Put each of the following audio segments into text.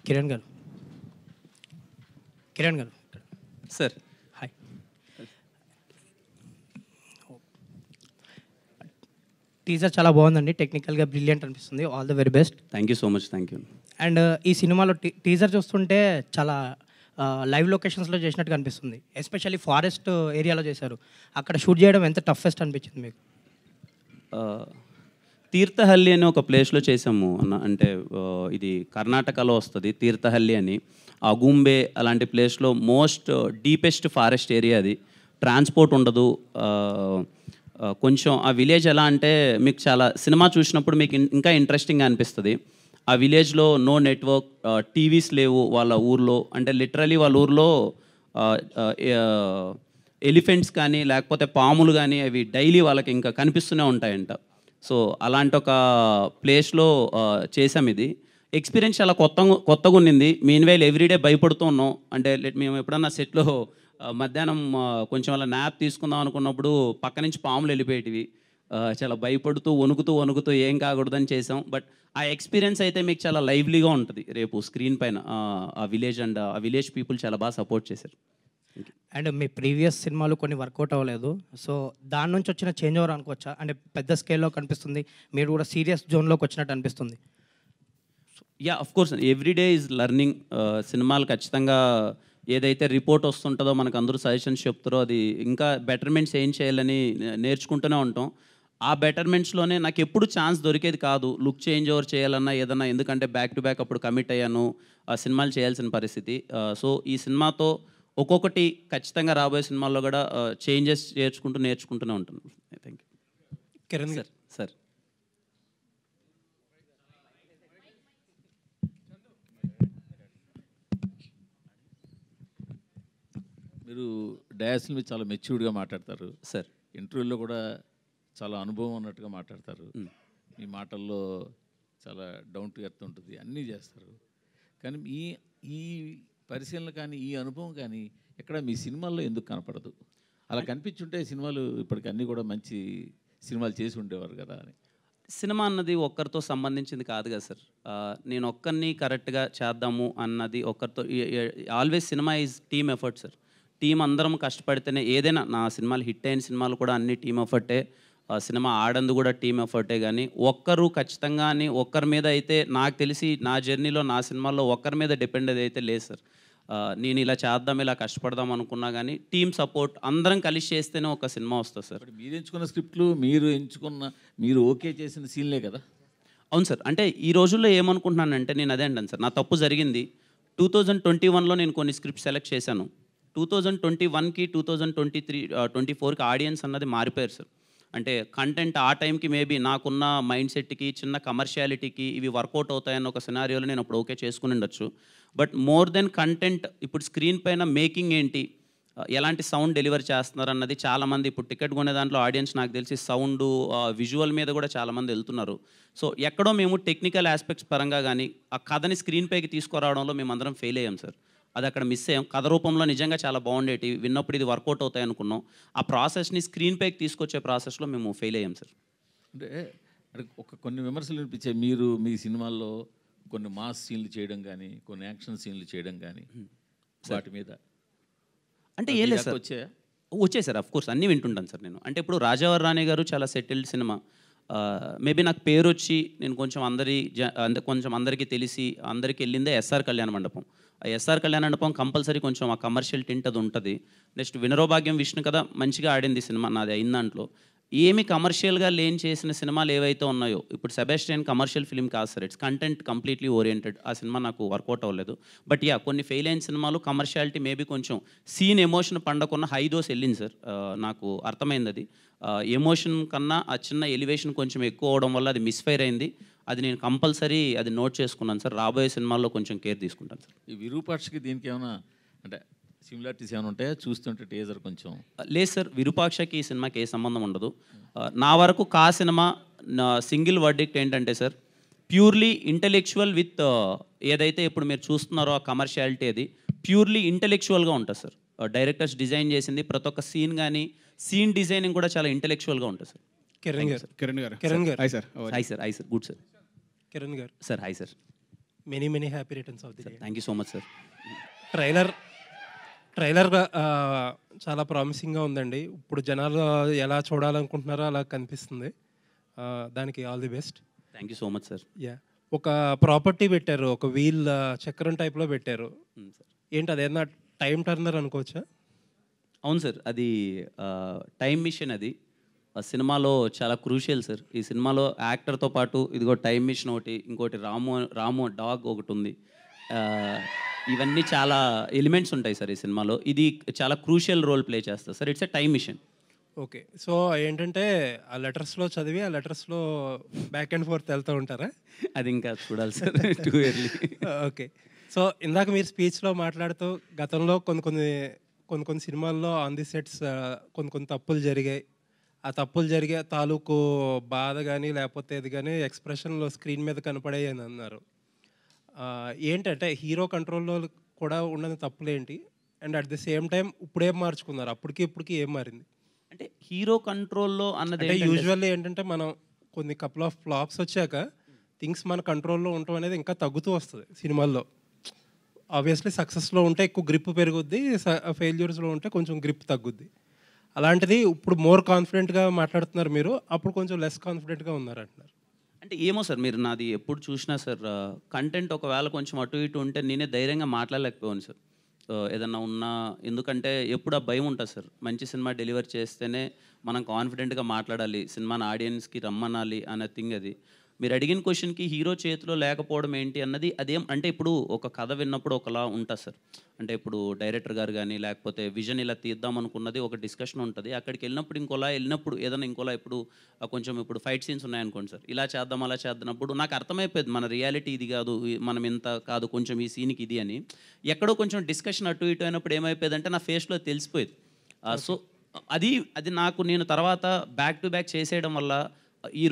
Kiran garu Kiran garu sir hi. Teaser చాలా బాగుందండి, టెక్నికల్గా బ్రిలియంట్ అనిపిస్తుంది. All the very best. Thank you so much. Thank you. And ఈ సినిమాలో టీజర్ చూస్తుంటే చాలా లైవ్ లొకేషన్స్లో చేసినట్టుగా అనిపిస్తుంది. ఎస్పెషల్లీ ఫారెస్ట్ ఏరియాలో చేశారు. అక్కడ షూట్ చేయడం ఎంత టఫెస్ట్ అనిపించింది మీకు? తీర్థహల్లి అని ఒక ప్లేస్లో చేసాము అన్న. అంటే ఇది కర్ణాటకలో వస్తుంది తీర్థహల్లి అని. అగుంబే అలాంటి ప్లేస్లో మోస్ట్ డీపెస్ట్ ఫారెస్ట్ ఏరియా అది. ట్రాన్స్పోర్ట్ ఉండదు. కొంచెం ఆ విలేజ్ ఎలా అంటే మీకు చాలా సినిమా చూసినప్పుడు మీకు ఇంకా ఇంట్రెస్టింగ్గా అనిపిస్తుంది. ఆ విలేజ్లో నో నెట్వర్క్, టీవీస్ లేవు వాళ్ళ ఊర్లో. అంటే లిటరలీ వాళ్ళ ఊర్లో ఎలిఫెంట్స్ కానీ లేకపోతే పాములు కానీ అవి డైలీ వాళ్ళకి ఇంకా కనిపిస్తూనే ఉంటాయంట. సో అలాంటి ఒక ప్లేస్లో చేసాం ఇది. ఎక్స్పీరియన్స్ చాలా కొత్తగా ఉన్నింది. మీన్వైల్ ఎవ్రీడే భయపడుతూ ఉన్నాం. అంటే మేము ఎప్పుడన్నా సెట్లో మధ్యాహ్నం కొంచెం అలా న్యాప్ తీసుకుందాం అనుకున్నప్పుడు పక్క నుంచి పాములు వెళ్ళిపోయేటివి. చాలా భయపడుతూ వణుకుతూ ఏం కాకూడదని చేసాం. బట్ ఆ ఎక్స్పీరియన్స్ అయితే మీకు చాలా లైవ్లీగా ఉంటుంది రేపు స్క్రీన్ పైన. ఆ విలేజ్ అండ్ ఆ విలేజ్ పీపుల్ చాలా బాగా సపోర్ట్ చేశారు. అండ్ మీ ప్రీవియస్ సినిమాలు కొన్ని వర్కౌట్ అవ్వలేదు, సో దాని నుంచి వచ్చిన చేంజ్ ఓవర్ అనుకోవచ్చా? అంటే పెద్ద స్కేల్లో కనిపిస్తుంది, మీరు కూడా సీరియస్ జోన్లోకి వచ్చినట్టు అనిపిస్తుంది. Yeah, of course everyday is learning. సినిమాలు ఖచ్చితంగా ఏదైతే రిపోర్ట్ వస్తుంటుందో మనకు అందరూ సజెషన్స్ చెప్తారో అది ఇంకా బెటర్మెంట్స్ ఏం చేయాలని నేర్చుకుంటూనే ఉంటాం. ఆ బెటర్మెంట్స్లోనే నాకు ఎప్పుడు ఛాన్స్ దొరికేది కాదు లుక్ చేంజ్ ఓవర్ చేయాలన్నా ఏదన్నా. ఎందుకంటే బ్యాక్ టు బ్యాక్ అప్పుడు కమిట్ అయ్యాను, ఆ సినిమాలు చేయాల్సిన పరిస్థితి. సో ఈ సినిమాతో ఒక్కొక్కటి ఖచ్చితంగా రాబోయే సినిమాల్లో కూడా చేంజెస్ నేర్చుకుంటూనే ఉంటాను. Thank you. Kiran garu sir మీరు డయాస్ల మీద చాలా మెచ్యూర్డ్గా మాట్లాడతారు సార్. ఇంటర్వ్యూలో కూడా చాలా అనుభవం ఉన్నట్టుగా మాట్లాడతారు. మీ మాటల్లో చాలా డౌన్ టు ఎర్త్ ఉంటుంది, అన్నీ చేస్తారు. కానీ ఈ పరిశీలన కానీ ఈ అనుభవం కానీ ఎక్కడ మీ సినిమాల్లో ఎందుకు కనపడదు? అలా కనిపించుంటే సినిమాలు ఇప్పటికి అన్నీ కూడా మంచి సినిమాలు చేసి ఉండేవారు కదా అని. సినిమా అన్నది ఒక్కరితో సంబంధించింది కాదు కదా సార్. నేను ఒక్కరిని కరెక్ట్గా చేద్దాము అన్నది ఒక్కరితో. Always cinema is team effort sir. Team అందరం కష్టపడితేనే ఏదైనా. నా సినిమాలు హిట్ అయిన సినిమాలు కూడా అన్ని టీమ్ ఎఫర్టే. సినిమా ఆడందు కూడా టీమ్ ఎఫర్టే. కానీ ఒక్కరు ఖచ్చితంగా అని ఒక్కరి మీద అయితే నాకు తెలిసి నా జర్నీలో నా సినిమాల్లో ఒక్కరి మీద డిపెండ్ అయితే లేదు సార్. నేను ఇలా చేద్దాం ఇలా కష్టపడదాం అనుకున్నా కానీ టీమ్ సపోర్ట్ అందరం కలిసి చేస్తేనే ఒక సినిమా వస్తుంది సార్. మీరు ఎంచుకున్న స్క్రిప్ట్లు మీరు ఓకే చేసిన సీన్లే కదా. అవును సార్. అంటే ఈ రోజుల్లో ఏమనుకుంటున్నానంటే నేను అదే అంటాను సార్, నా తప్పు జరిగింది. 2021లో నేను కొన్ని స్క్రిప్ట్ సెలెక్ట్ చేశాను. 2021కి 2024కి ఆడియన్స్ అన్నది మారిపోయారు సార్. అంటే కంటెంట్ ఆ టైంకి మేబీ నాకున్న మైండ్ సెట్కి చిన్న కమర్షియాలిటీకి ఇవి వర్కౌట్ అవుతాయన్న ఒక సినారియోలో నేను అప్పుడు ఓకే చేసుకుని ఉండొచ్చు. బట్ మోర్ దెన్ కంటెంట్ ఇప్పుడు స్క్రీన్ పైన మేకింగ్ ఏంటి, ఎలాంటి సౌండ్ డెలివర్ చేస్తున్నారు అన్నది చాలామంది ఇప్పుడు టికెట్ కొనే దాంట్లో ఆడియన్స్ నాకు తెలిసి సౌండ్ విజువల్ మీద కూడా చాలామంది వెళ్తున్నారు. సో ఎక్కడో మేము టెక్నికల్ ఆస్పెక్ట్స్ పరంగా కానీ ఆ కథని స్క్రీన్ పైకి తీసుకురావడంలో మేము అందరం ఫెయిల్ అయ్యాం సార్. అది అక్కడ మిస్ అయ్యాం. కథ రూపంలో నిజంగా చాలా బాగుండేటి, విన్నప్పుడు ఇది వర్కౌట్ అవుతాయి అనుకున్నాం. ఆ ప్రాసెస్ని స్క్రీన్ పైకి తీసుకొచ్చే ప్రాసెస్లో మేము ఫెయిల్ అయ్యాం సార్. అంటే కొన్ని విమర్శలు వినిపించాయి. మీరు మీ సినిమాల్లో కొన్ని మాస్ సీన్లు చేయడం కానీ కొన్ని యాక్షన్ సీన్లు చేయడం కానీ వాటి మీద అంటే ఏం లేదు సార్. వచ్చాయి సార్. అఫ్ కోర్స్ అన్నీ వింటుంటాను సార్ నేను. అంటే ఇప్పుడు రాజావారి రాణి గారు చాలా సెటిల్డ్ సినిమా. మేబీ నాకు పేరు వచ్చి నేను కొంచెం అందరికీ తెలిసి అందరికీ వెళ్ళిందే ఎస్ఆర్ కళ్యాణ మండపం. ఆ ఎస్ఆర్ కళ్యాణ మండపం కంపల్సరీ కొంచెం ఆ కమర్షియల్ టింట్ అది ఉంటుంది. నెక్స్ట్ వినరోభాగ్యం విష్ణు కదా మంచిగా ఆడింది సినిమా నాది అయిన దాంట్లో. ఏమి కమర్షియల్గా లేని చేసిన సినిమాలు ఏవైతే ఉన్నాయో, ఇప్పుడు సెబాస్టియన్ కమర్షియల్ ఫిల్మ్ కాదు sir, it's content completely oriented. ఆ సినిమా నాకు వర్కౌట్ అవ్వలేదు. బట్ యా కొన్ని ఫెయిల్ అయిన సినిమాలు కమర్షియాలిటీ మేబీ కొంచెం సీన్ ఎమోషన్ పండకున్న హై డోస్ వెళ్ళింది సార్. నాకు అర్థమైంది అది. ఎమోషన్ కన్నా ఆ చిన్న ఎలివేషన్ కొంచెం ఎక్కువ అవడం వల్ల అది మిస్ఫైర్ అయింది. అది నేను కంపల్సరీ అది నోట్ చేసుకున్నాను సార్. రాబోయే సినిమాల్లో కొంచెం కేర్ తీసుకుంటాను సార్. ఈ విరూపాక్షకి దీనికి ఏమైనా అంటే సిమిలారిటీస్ ఏమైనా ఉంటాయా? చూస్తుంటే టీజర్ కొంచెం లేదు సార్. విరూపాక్షకి ఈ సినిమాకి ఏ సంబంధం ఉండదు. నా వరకు కా సినిమా నా సింగిల్ వర్డిక్ట్ ఏంటంటే సార్, ప్యూర్లీ ఇంటెలెక్చువల్ విత్ ఏదైతే ఇప్పుడు మీరు చూస్తున్నారో ఆ కమర్షియాలిటీ అది ప్యూర్లీ ఇంటెలెక్చువల్గా ఉంటుంది సార్. డైరెక్టర్స్ డిజైన్ చేసింది ప్రతి ఒక్క సీన్ కానీ సీన్ డిజైనింగ్ కూడా చాలా ఇంటెలెక్చువల్గా ఉంటుంది sir. Kiran garu Kiran garu Kiran garu hi sir. Hi sir. Hi sir. Good sir. Kiran garu sir hi sir. Many happy returns of the day. Thank you so much sir. Trailer చాలా ప్రామిసింగ్గా ఉందండి. ఇప్పుడు జనాలు ఎలా చూడాలనుకుంటున్నారో అలా కనిపిస్తుంది. దానికి all the best. Thank you so much sir. Yeah, ఒక ప్రాపర్టీ పెట్టారు, ఒక వీల్ చక్రం టైప్లో పెట్టారు. ఏంటి అదేనా టైం టర్నర్ అనుకోవచ్చా? అవును సార్, అది టైం మిషన్. అది ఆ సినిమాలో చాలా క్రూషియల్ సార్. ఈ సినిమాలో యాక్టర్తో పాటు ఇదిగో టైం మిషన్ ఒకటి, ఇంకోటి రాము డాగ్ ఒకటి ఉంది. ఇవన్నీ చాలా ఎలిమెంట్స్ ఉంటాయి సార్ ఈ సినిమాలో. ఇది చాలా క్రూషియల్ రోల్ ప్లే చేస్తుంది sir. It's a time mission. Okay, so ఏంటంటే ఆ లెటర్స్లో చదివి ఆ లెటర్స్లో బ్యాక్ అండ్ ఫోర్త్ వెళ్తూ ఉంటారా? అది ఇంకా చూడాలి sir, too early. Okay, so ఇందాక మీరు స్పీచ్లో మాట్లాడుతూ గతంలో కొన్ని సినిమాల్లో ఆన్ ది సెట్స్ కొన్ని తప్పులు జరిగాయి. ఆ తప్పులు జరిగే తాలూకు బాధ కానీ లేకపోతే ఇది కానీ ఎక్స్ప్రెషన్లో స్క్రీన్ మీద కనపడాయి అని అన్నారు. ఏంటంటే హీరో కంట్రోల్లో కూడా ఉన్న తప్పులు ఏంటి, and at the same time ఇప్పుడేం మార్చుకున్నారు, ఇప్పటికి ఏం మారింది? అంటే హీరో కంట్రోల్లో అన్నది అంటే యూజువల్లీ ఏంటంటే మనం కొన్ని కపుల్ ఆఫ్ ఫ్లాప్స్ వచ్చాక థింగ్స్ మన కంట్రోల్లో ఉండటం అనేది ఇంకా తగ్గుతూ వస్తుంది సినిమాల్లో. ఆబ్వియస్లీ సక్సెస్లో ఉంటే ఎక్కువ గ్రిప్ పెరుగుద్ది, ఫెయిల్యూర్స్లో ఉంటే కొంచెం గ్రిప్ తగ్గుద్ది. అలాంటిది ఇప్పుడు మోర్ కాన్ఫిడెంట్గా మాట్లాడుతున్నారు మీరు, అప్పుడు కొంచెం లెస్ కాన్ఫిడెంట్గా ఉన్నారు అంటున్నారు. అంటే ఏమో సార్, మీరు నాది ఎప్పుడు చూసినా సార్ కంటెంట్ ఒకవేళ కొంచెం అటు ఇటు ఉంటే నేనే ధైర్యంగా మాట్లాడలేకపోయాను సార్. ఏదన్నా ఉన్నా, ఎందుకంటే ఎప్పుడు ఆ భయం ఉంటుంది సార్. మంచి సినిమా డెలివర్ చేస్తేనే మనం కాన్ఫిడెంట్గా మాట్లాడాలి, సినిమాని ఆడియన్స్కి రమ్మనాలి అనే థింగ్ అది. మీరు అడిగిన క్వశ్చన్కి హీరో చేతిలో లేకపోవడం ఏంటి అన్నది అదేం అంటే, ఇప్పుడు ఒక కథ విన్నప్పుడు ఒకలా ఉంటుంది సార్. అంటే ఇప్పుడు డైరెక్టర్ గారు కానీ లేకపోతే విజన్ ఇలా తీద్దాం అనుకున్నది ఒక డిస్కషన్ ఉంటుంది. అక్కడికి వెళ్ళినప్పుడు ఇంకోలా, వెళ్ళినప్పుడు ఏదైనా ఇంకోలా. ఇప్పుడు కొంచెం ఇప్పుడు ఫైట్ సీన్స్ ఉన్నాయనుకోండి సార్, ఇలా చేద్దాం అలా చేద్దామప్పుడు నాకు అర్థమైపోయింది మన రియాలిటీ ఇది కాదు, మనం ఇంత కాదు, కొంచెం ఈ సీన్కి ఇది అని. ఎక్కడో కొంచెం డిస్కషన్ అటు ఇటు అయినప్పుడు ఏమైపోయేది అంటే నా ఫేస్లో తెలిసిపోయేది. సో అది నాకు నేను తర్వాత బ్యాక్ టు బ్యాక్ చేసేయడం వల్ల ఈ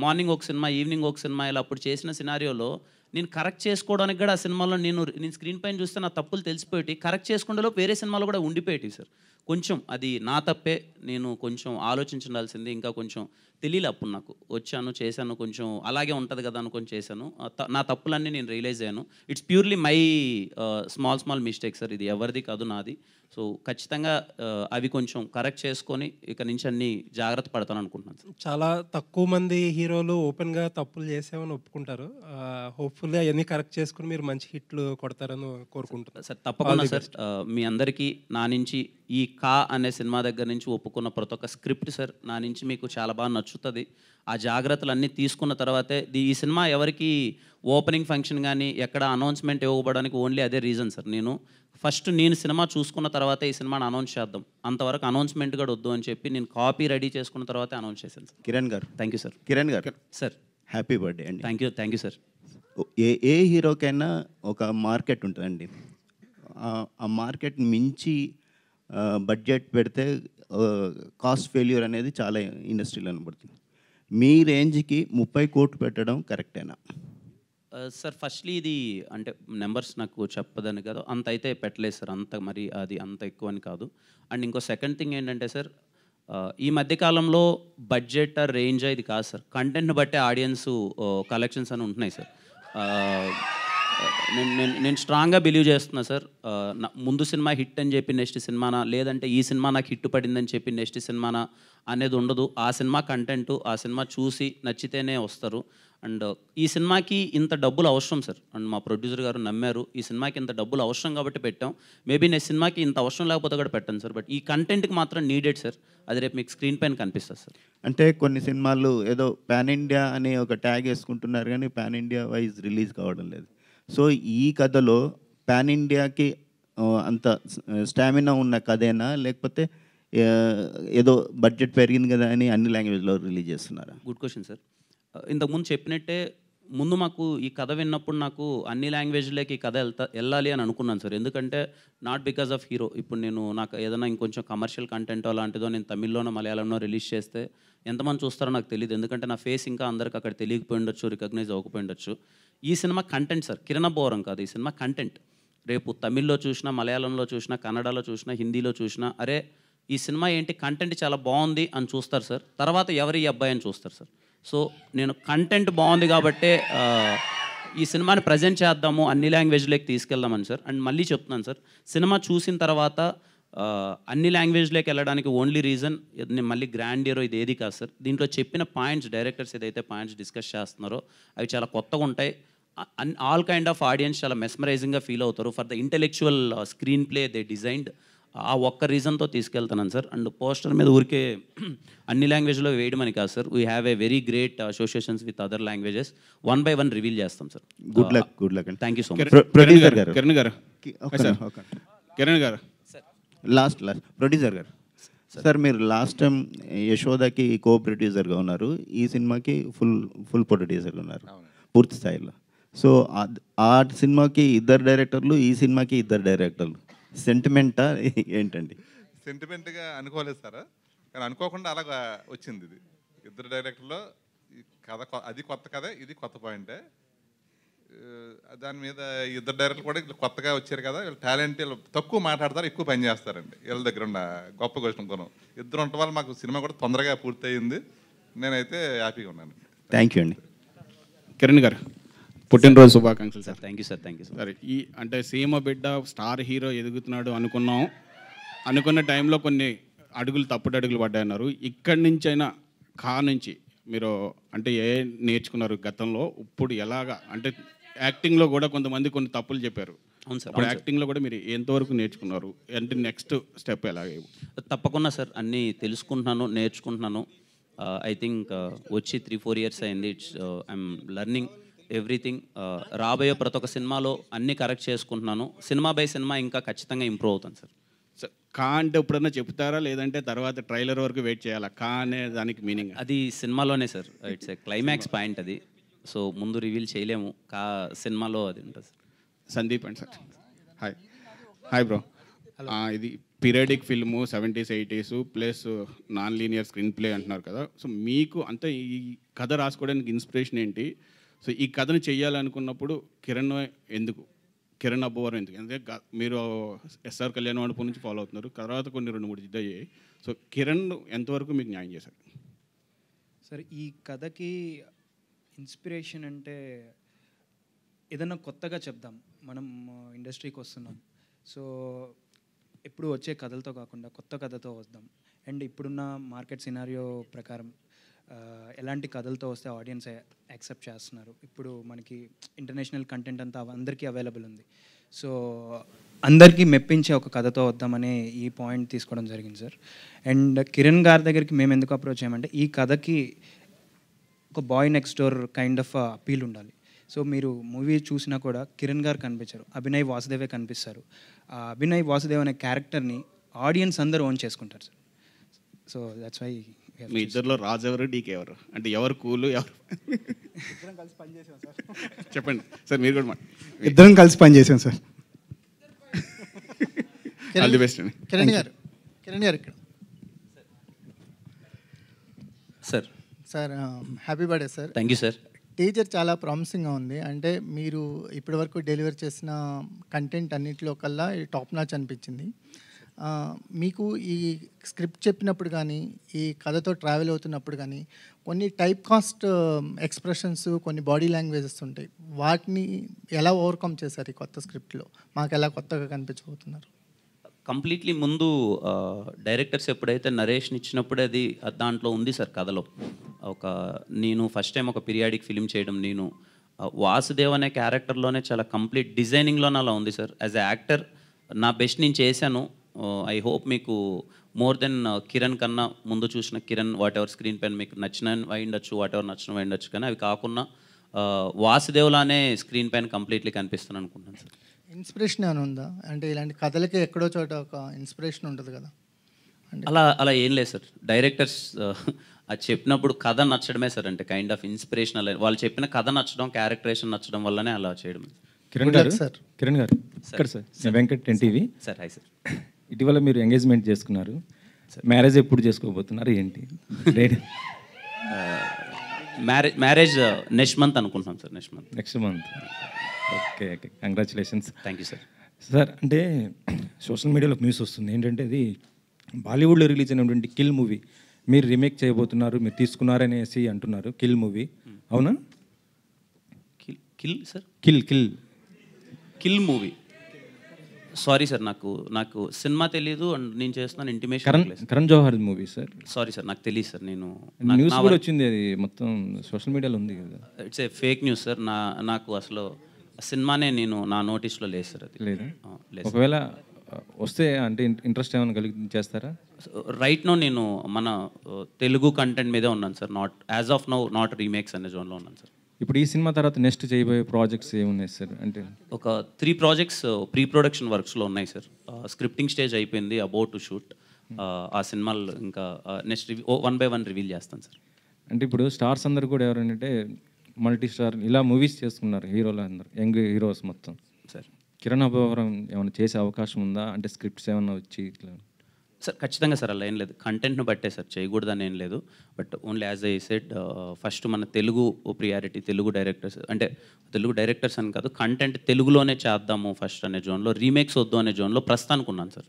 మార్నింగ్ ఒక సినిమా, ఈవినింగ్ ఒక సినిమా, ఇలా అప్పుడు చేసిన సినారియోలో నేను కరెక్ట్ చేసుకోవడానికి కూడా ఆ సినిమాలో నేను స్క్రీన్ పైన చూస్తే నా తప్పులు తెలిసిపోయి కరెక్ట్ చేసుకుంటేలో వేరే సినిమాలో కూడా ఉండిపోయేవి సార్. కొంచెం అది నా తప్పే, నేను కొంచెం ఆలోచించాల్సింది, ఇంకా కొంచెం తెలియలే అప్పుడు నాకు. వచ్చాను, చేశాను, కొంచెం అలాగే ఉంటుంది కదా అనుకొని చేశాను. నా తప్పులన్నీ నేను రియలైజ్ అయ్యాను. It's purely my small mistake sir. ఇది ఎవరిది కాదు, నాది. సో ఖచ్చితంగా అవి కొంచెం కరెక్ట్ చేసుకొని ఇక నుంచి అన్ని జాగ్రత్త పడతాను అనుకుంటున్నాను సార్. చాలా తక్కువ మంది హీరోలు ఓపెన్గా తప్పులు చేసామని ఒప్పుకుంటారు. హోప్ఫుల్లీ అవన్నీ కరెక్ట్ చేసుకుని మీరు మంచి హిట్లు కొడతారని కోరుకుంటున్నాను సార్. తప్పకుండా సార్. మీ అందరికీ నా నుంచి ఈ కా అనే సినిమా దగ్గర నుంచి ఒప్పుకున్న ప్రతి ఒక్క స్క్రిప్ట్ సార్ నా నుంచి మీకు చాలా బాగా నచ్చుతుంది. ఆ జాగ్రత్తలు అన్నీ తీసుకున్న తర్వాతే ఈ సినిమా ఎవరికి ఓపెనింగ్ ఫంక్షన్ కానీ ఎక్కడ అనౌన్స్మెంట్ ఇవ్వబడానికి ఓన్లీ అదే రీజన్ సార్. నేను సినిమా చూసుకున్న తర్వాతే ఈ సినిమాని అనౌన్స్ చేద్దాం, అంతవరకు అనౌన్స్మెంట్ కూడా వద్దు అని చెప్పి నేను కాపీ రెడీ చేసుకున్న తర్వాతే అనౌన్స్ చేశాను sir. Kiran garu, thank you sir. Kiran garu sir, happy birthday అండి. Thank you sir. ఏ హీరోకైనా ఒక మార్కెట్ ఉంటుందండి. ఆ మార్కెట్ మించి బడ్జెట్ పెడితే కాస్ట్ ఫెయిల్యూర్ అనేది చాలా ఇండస్ట్రీలో కనబడుతుంది. మీ రేంజ్కి 30 కోట్లు పెట్టడం కరెక్టేనా? సార్, ఫస్ట్లీ ఇది అంటే నెంబర్స్ నాకు చెప్పదని కాదు, అంత అయితే పెట్టలేదు సార్. అంత మరి అది అంత ఎక్కువ అని కాదు. అండ్ ఇంకో సెకండ్ థింగ్ ఏంటంటే సార్, ఈ మధ్యకాలంలో బడ్జెట్ రేంజ్ ఇది కాదు సార్, కంటెంట్ని బట్టే ఆడియన్స్ కలెక్షన్స్ అని ఉంటున్నాయి సార్. నేను స్ట్రాంగ్గా బిలీవ్ చేస్తున్నా సార్. ముందు సినిమా హిట్ అని చెప్పి నెక్స్ట్ సినిమానా, లేదంటే ఈ సినిమా నాకు హిట్ పడిందని చెప్పి నెక్స్ట్ సినిమానా అనేది ఉండదు. ఆ సినిమా కంటెంట్, ఆ సినిమా చూసి నచ్చితేనే వస్తారు. అండ్ ఈ సినిమాకి ఇంత డబ్బులు అవసరం సార్. అండ్ మా ప్రొడ్యూసర్ గారు నమ్మారు, ఈ సినిమాకి ఇంత డబ్బులు అవసరం కాబట్టి పెట్టాం. మేబీ నెక్స్ట్ సినిమాకి ఇంత అవసరం లేకపోతే కూడా పెట్టాను సార్. బట్ ఈ కంటెంట్కి మాత్రం నీడెడ్ సార్. అది రేపు మీకు స్క్రీన్ పైన కనిపిస్తుంది సార్. అంటే కొన్ని సినిమాలు ఏదో పాన్ ఇండియా అని ఒక ట్యాగ్ వేసుకుంటున్నారు కానీ పాన్ ఇండియా వైజ్ రిలీజ్ కావడం లేదు. సో ఈ కథలో పాన్ ఇండియాకి అంత స్టామినా ఉన్న కథేనా, లేకపోతే ఏదో బడ్జెట్ పెరిగింది కదా అని అన్ని లాంగ్వేజ్లో రిలీజ్ చేస్తున్నారా? Good question sir. ఇంతకుముందు చెప్పినట్టే ముందు మాకు ఈ కథ విన్నప్పుడు నాకు అన్ని లాంగ్వేజ్లోకి ఈ కథ వెళ్ళాలి అని అనుకున్నాను సార్. ఎందుకంటే నాట్ బికాజ్ ఆఫ్ హీరో. ఇప్పుడు నాకు ఏదైనా ఇంకొంచెం కమర్షియల్ కంటెంట్ అలాంటిదో నేను తమిళ్లోనో మలయాళంలో రిలీజ్ చేస్తే ఎంతమంది చూస్తారో నాకు తెలియదు. ఎందుకంటే నా ఫేస్ ఇంకా అందరికి అక్కడ తెలియకపోయి ఉండొచ్చు, రికగ్నైజ్ అవ్వకపోయి ఉండొచ్చు. ఈ సినిమా కంటెంట్ సార్, కిరణ బోరం కాదు. ఈ సినిమా కంటెంట్ రేపు తమిళ్లో చూసినా, మలయాళంలో చూసినా, కన్నడలో చూసినా, హిందీలో చూసినా, అరే ఈ సినిమా ఏంటి కంటెంట్ చాలా బాగుంది అని చూస్తారు సార్. తర్వాత ఎవరి ఈ అబ్బాయి అని చూస్తారు సార్. సో నేను కంటెంట్ బాగుంది కాబట్టే ఈ సినిమాని ప్రజెంట్ చేద్దాము, అన్ని లాంగ్వేజ్లోకి తీసుకెళ్దామని సార్. అండ్ మళ్ళీ చెప్తున్నాను సార్, సినిమా చూసిన తర్వాత అన్ని లాంగ్వేజ్లోకి వెళ్ళడానికి ఓన్లీ రీజన్ నేను మళ్ళీ గ్రాండ్ హీరో ఇది ఏది కాదు సార్. దీంట్లో చెప్పిన పాయింట్స్, డైరెక్టర్స్ ఏదైతే పాయింట్స్ డిస్కస్ చేస్తున్నారో అవి చాలా కొత్తగా ఉంటాయి. ఆల్ కైండ్ ఆఫ్ ఆడియన్స్ చాలా మెస్మరైజింగ్గా ఫీల్ అవుతారు. For the intellectual screen play they designed, ఆ ఒక్క రీజన్తో తీసుకెళ్తున్నాను సార్. అండ్ పోస్టర్ మీద ఊరికే అన్ని లాంగ్వేజ్లో వేయడమని కాదు sir, we have a very great associations with other languages. 1 by 1 reveal చేస్తాం సార్. గుడ్ లక్ అండి. Thank you so much. Producer గారు, కిరణ్ గారు, లాస్ట్ ప్రొడ్యూసర్ గారు సార్, మీరు లాస్ట్ టైం యశోదకి కో ప్రొడ్యూసర్గా ఉన్నారు, ఈ సినిమాకి ఫుల్ ప్రొడ్యూసర్గా ఉన్నారు పూర్తి స్థాయిలో. సో ఆ సినిమాకి 2 డైరెక్టర్లు, ఈ సినిమాకి 2 డైరెక్టర్లు. సెంటిమెంటా ఏంటండి? సెంటిమెంట్గా అనుకోలేదు సార్, కానీ అనుకోకుండా అలాగా వచ్చింది. ఇది 2 డైరెక్టర్లో ఈ కథ, అది కొత్త కథ, ఇది కొత్త పాయింటే. దాని మీద 2 డైరెక్టర్లు కూడా కొత్తగా వచ్చారు కదా, వీళ్ళు టాలెంట్, వీళ్ళు తక్కువ మాట్లాడతారు, ఎక్కువ పని చేస్తారండి. వీళ్ళ దగ్గర ఉన్న గొప్ప క్వశ్చన్ కొనం 2 ఉండటం వల్ల మాకు సినిమా కూడా తొందరగా పూర్తయింది. నేనైతే హ్యాపీగా ఉన్నాను. థ్యాంక్ యూ అండి. కిరణ్ గారు, పుట్టినరోజు శుభాకాంక్షలు sir. Thank you sir, thank you sir. సరే, ఈ అంటే సీమ బిడ్డ స్టార్ హీరో ఎదుగుతున్నాడు అనుకున్నాం. అనుకున్న టైంలో కొన్ని తప్పుడు అడుగులు పడ్డాయన్నారు. ఇక్కడి నుంచైనా నుంచి మీరు అంటే నేర్చుకున్నారు గతంలో, ఇప్పుడు ఎలాగా అంటే యాక్టింగ్లో కూడా కొంతమంది కొన్ని తప్పులు చెప్పారు. అవును సార్. ఇప్పుడు యాక్టింగ్లో కూడా మీరు ఎంతవరకు నేర్చుకున్నారు, అంటే నెక్స్ట్ స్టెప్ ఎలాగే? తప్పకుండా సార్, అన్నీ తెలుసుకుంటున్నాను, నేర్చుకుంటున్నాను. ఐ థింక్ వచ్చి 3-4 ఇయర్స్ అయింది. I'm learning everything. రాబోయే ప్రతి ఒక్క సినిమాలో అన్నీ కరెక్ట్ చేసుకుంటున్నాను. సినిమా బై సినిమా ఇంకా ఖచ్చితంగా ఇంప్రూవ్ అవుతాను సార్. అంటే ఎప్పుడన్నా చెప్తారా, లేదంటే తర్వాత ట్రైలర్ వరకు వెయిట్ చేయాలా? అనే దానికి మీనింగ్ అది సినిమాలోనే sir, it's a climax point అది. సో ముందు రివీల్ చేయలేము, సినిమాలో అది ఉంటుంది సార్. సందీప్ అండి సార్. Hi bro. ఇది periodic film 70s 80s plus non linear screenplay అంటున్నారు కదా. సో మీకు అంటే ఈ కథ రాసుకోవడానికి ఇన్స్పిరేషన్ ఏంటి? సో ఈ కథను చేయాలనుకున్నప్పుడు కిరణ్ అబ్బవరం ఎందుకు? ఎందుకంటే మీరు ఎస్ఆర్ కళ్యాణ్ మండపం నుంచి ఫాలో అవుతున్నారు, తర్వాత కొన్ని 2-3 జిద్ద అయ్యాయి. సో కిరణ్ ఎంతవరకు మీకు న్యాయం చేశారు సార్? ఈ కథకి ఇన్స్పిరేషన్ అంటే ఏదన్నా కొత్తగా చెప్దాం, మనం ఇండస్ట్రీకి వస్తున్నాం, సో ఎప్పుడు వచ్చే కథలతో కాకుండా కొత్త కథతో వద్దాం. అండ్ ఇప్పుడున్న మార్కెట్ సినారియో ప్రకారం ఎలాంటి కథలతో వస్తే ఆడియన్స్ యాక్సెప్ట్ చేస్తున్నారు. ఇప్పుడు మనకి ఇంటర్నేషనల్ కంటెంట్ అంతా అందరికీ అవైలబుల్ ఉంది. సో అందరికీ మెప్పించే ఒక కథతో వద్దామనే ఈ పాయింట్ తీసుకోవడం జరిగింది సార్. అండ్ కిరణ్ గారి దగ్గరికి మేము ఎందుకు అప్రోచ్ అయ్యామంటే, ఈ కథకి ఒక boy next door kind of appeal ఉండాలి. సో మీరు మూవీ చూసినా కూడా కిరణ్ గారు కనిపించారు, అభినయ్ వాసుదేవే కనిపిస్తారు. ఆ అభినయ్ వాసుదేవ్ అనే క్యారెక్టర్ని ఆడియన్స్ అందరూ ఓన్ చేసుకుంటారు సార్. So that's why. మీ ఇద్దరిలో రాజు ఎవరు, డీకే ఎవరు? అంటే ఎవరు కూలు, ఎవరు? చెప్పండి సార్. మీరు కూడా ఇద్దరం కలిసి పనిచేసాం సార్. ఆల్ ది బెస్ట్ అండి. కిరణ్ గారు ఇక్కడ sir. Happy birthday sir. Thank you sir. Teaser చాలా ప్రామిసింగ్గా ఉంది. అంటే మీరు ఇప్పటివరకు డెలివర్ చేసిన కంటెంట్ అన్నింటిలో కల్లా టాప్ నాచ్ అనిపించింది. మీకు ఈ స్క్రిప్ట్ చెప్పినప్పుడు కానీ, ఈ కథతో ట్రావెల్ అవుతున్నప్పుడు కానీ కొన్ని టైప్ కాస్ట్ ఎక్స్ప్రెషన్స్, కొన్ని బాడీ లాంగ్వేజెస్ ఉంటాయి. వాటిని ఎలా ఓవర్కమ్ చేశారు ఈ కొత్త స్క్రిప్ట్లో? మాకు ఎలా కొత్తగా కనిపించబోతున్నారు? కంప్లీట్లీ ముందు డైరెక్టర్స్ ఎప్పుడైతే నరేషన్ ఇచ్చినప్పుడే అది దాంట్లో ఉంది సార్ కథలో. నేను ఫస్ట్ టైం ఒక పీరియాడిక్ ఫిలిం చేయడం, నేను వాసుదేవ్ అనే క్యారెక్టర్లోనే చాలా కంప్లీట్ డిజైనింగ్లోనే అలా ఉంది సార్. యాజ్ ఎ యాక్టర్ నా బెస్ట్ నేను చేశాను. ఐ హోప్ మీకు మోర్ దెన్ కిరణ్ కన్నా ముందు చూసిన కిరణ్ వాట్ ఎవర్ స్క్రీన్ పైన మీకు నచ్చిన అయిండొచ్చు, వాట్ ఎవర్ నచ్చిన అయిండొచ్చు, కానీ అవి కాకుండా వాసుదేవ్లానే స్క్రీన్ పైన కంప్లీట్లీ కనిపిస్తున్నాను అనుకుంటున్నాను సార్. ఇన్స్పిరేషన్ ఏమైనా ఉందా? అంటే ఇలాంటి కథలకి ఎక్కడో చోట ఒక ఇన్స్పిరేషన్ ఉంటుంది కదా. అలా ఏం లేదు సార్. డైరెక్టర్స్ అది చెప్పినప్పుడు కథ నచ్చడమే సార్, అంటే కైండ్ ఆఫ్ ఇన్స్పిరేషనల్. వాళ్ళు చెప్పిన కథ నచ్చడం, క్యారెక్టరేషన్ నచ్చడం వల్లనే అలా చేయడం. కిరణ్ గారు ఇక్కడ సార్, నేను Venkat NTV sir. Hi sir. ఇటీవల మీరు ఎంగేజ్మెంట్ చేసుకున్నారు, మ్యారేజ్ ఎప్పుడు చేసుకోబోతున్నారు ఏంటి? మ్యారేజ్ నెక్స్ట్ మంత్ అనుకుంటున్నాం sir. Next month. Okay, congratulations. Thank you sir. Sir, అంటే సోషల్ మీడియాలో న్యూస్ వస్తుంది ఏంటంటే, అది బాలీవుడ్లో రిలీజ్ అయినటువంటి కిల్ మూవీ మీరు రీమేక్ చేయబోతున్నారు, మీరు తీసుకున్నారనేసి అంటున్నారు. కిల్ మూవీ అవునా? Kill sir kill kill movie. Sorry sir, నాకు సినిమా తెలియదు అండ్ నేను చేస్తున్నాను intimation. Karan Johar movie sir. Sorry sir, నాకు తెలియదు సార్. నేను న్యూస్ కూడా వచ్చింది, అది మొత్తం సోషల్ మీడియాలో ఉంది కదా. It's a fake news sir. నాకు అసలు సినిమానే నా నోటీస్లో లేదు సార్. అది లేదా? లేదు. ఒకవేళ వస్తే అంటే ఇంట్రెస్ట్ ఏమైనా కలిగి చేస్తారా? రైట్ నో నేను మన తెలుగు కంటెంట్ మీదే ఉన్నాను sir. As of now not remakes అనే జోన్లో ఉన్నాను సార్. ఇప్పుడు ఈ సినిమా తర్వాత నెక్స్ట్ చేయబోయే ప్రాజెక్ట్స్ ఏమున్నాయి సార్? అంటే ఒక 3 ప్రాజెక్ట్స్ ప్రీ ప్రొడక్షన్ వర్క్స్లో ఉన్నాయి సార్. స్క్రిప్టింగ్ స్టేజ్ అయిపోయింది, అబౌట్ టు షూట్. ఆ సినిమాలు ఇంకా నెక్స్ట్ 1 by 1 రివీల్ చేస్తాను సార్. అంటే ఇప్పుడు స్టార్స్ అందరు కూడా ఎవరంటే మల్టీ స్టార్ ఇలా మూవీస్ చేస్తున్నారు, హీరోలు అందరు యంగ్ హీరోస్ మొత్తం సార్. కిరణ్ అబ్బవరం ఏమైనా చేసే అవకాశం ఉందా? అంటే స్క్రిప్ట్స్ ఏమైనా వచ్చి ఇట్లా? సార్ ఖచ్చితంగా సార్, అలా ఏం లేదు. కంటెంట్ను బట్టే సార్, చేయకూడదని ఏం లేదు. But only as I said, first మన తెలుగు ప్రియారిటీ, తెలుగు డైరెక్టర్స్ అంటే తెలుగు డైరెక్టర్స్ అని కాదు, కంటెంట్ తెలుగులోనే చేద్దాము ఫస్ట్ అనే జోన్లో, రీమేక్స్ వద్దు అనే జోన్లో ప్రస్తుతానికి ఉన్నాను సార్.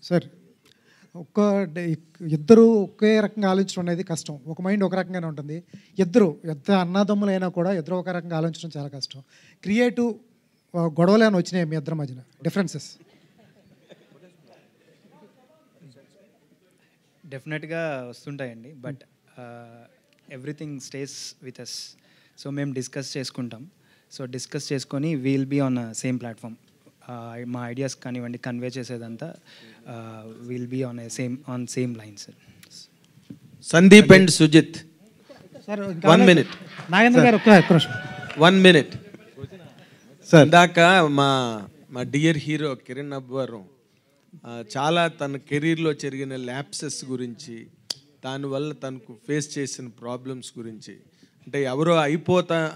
సార్ ఇద్దరు ఒకే రకంగా ఆలోచించడం అనేది కష్టం. ఒక మైండ్ ఒక రకంగానే ఉంటుంది. ఇద్దరు ఎంత అన్నదమ్ములైనా కూడా ఇద్దరు ఒక రకంగా ఆలోచించడం చాలా కష్టం. క్రియేటివ్ గొడవలు అని వచ్చినాయి మీ ఇద్దరి మధ్యన, డిఫరెన్సెస్? డెఫినెట్గా వస్తుంటాయండి, but everything stays with us. So మేము డిస్కస్ చేసుకుంటాం. సో డిస్కస్ చేసుకొని we'll be on same platform. మా ఐడియాస్ కానివ్వండి, కన్వే చేసేదంతా we'll be on same lines. Sandeep and Sujith, sir 1 minute. Nagendra garu ఒక్క నిమిషం. 1 minute. సార్ ఇందాక మా డియర్ హీరో కిరణ్ అబ్బవరం చాలా తన కెరీర్లో జరిగిన ల్యాప్సెస్ గురించి, దానివల్ల తనకు ఫేస్ చేసిన ప్రాబ్లమ్స్ గురించి, అంటే ఎవరో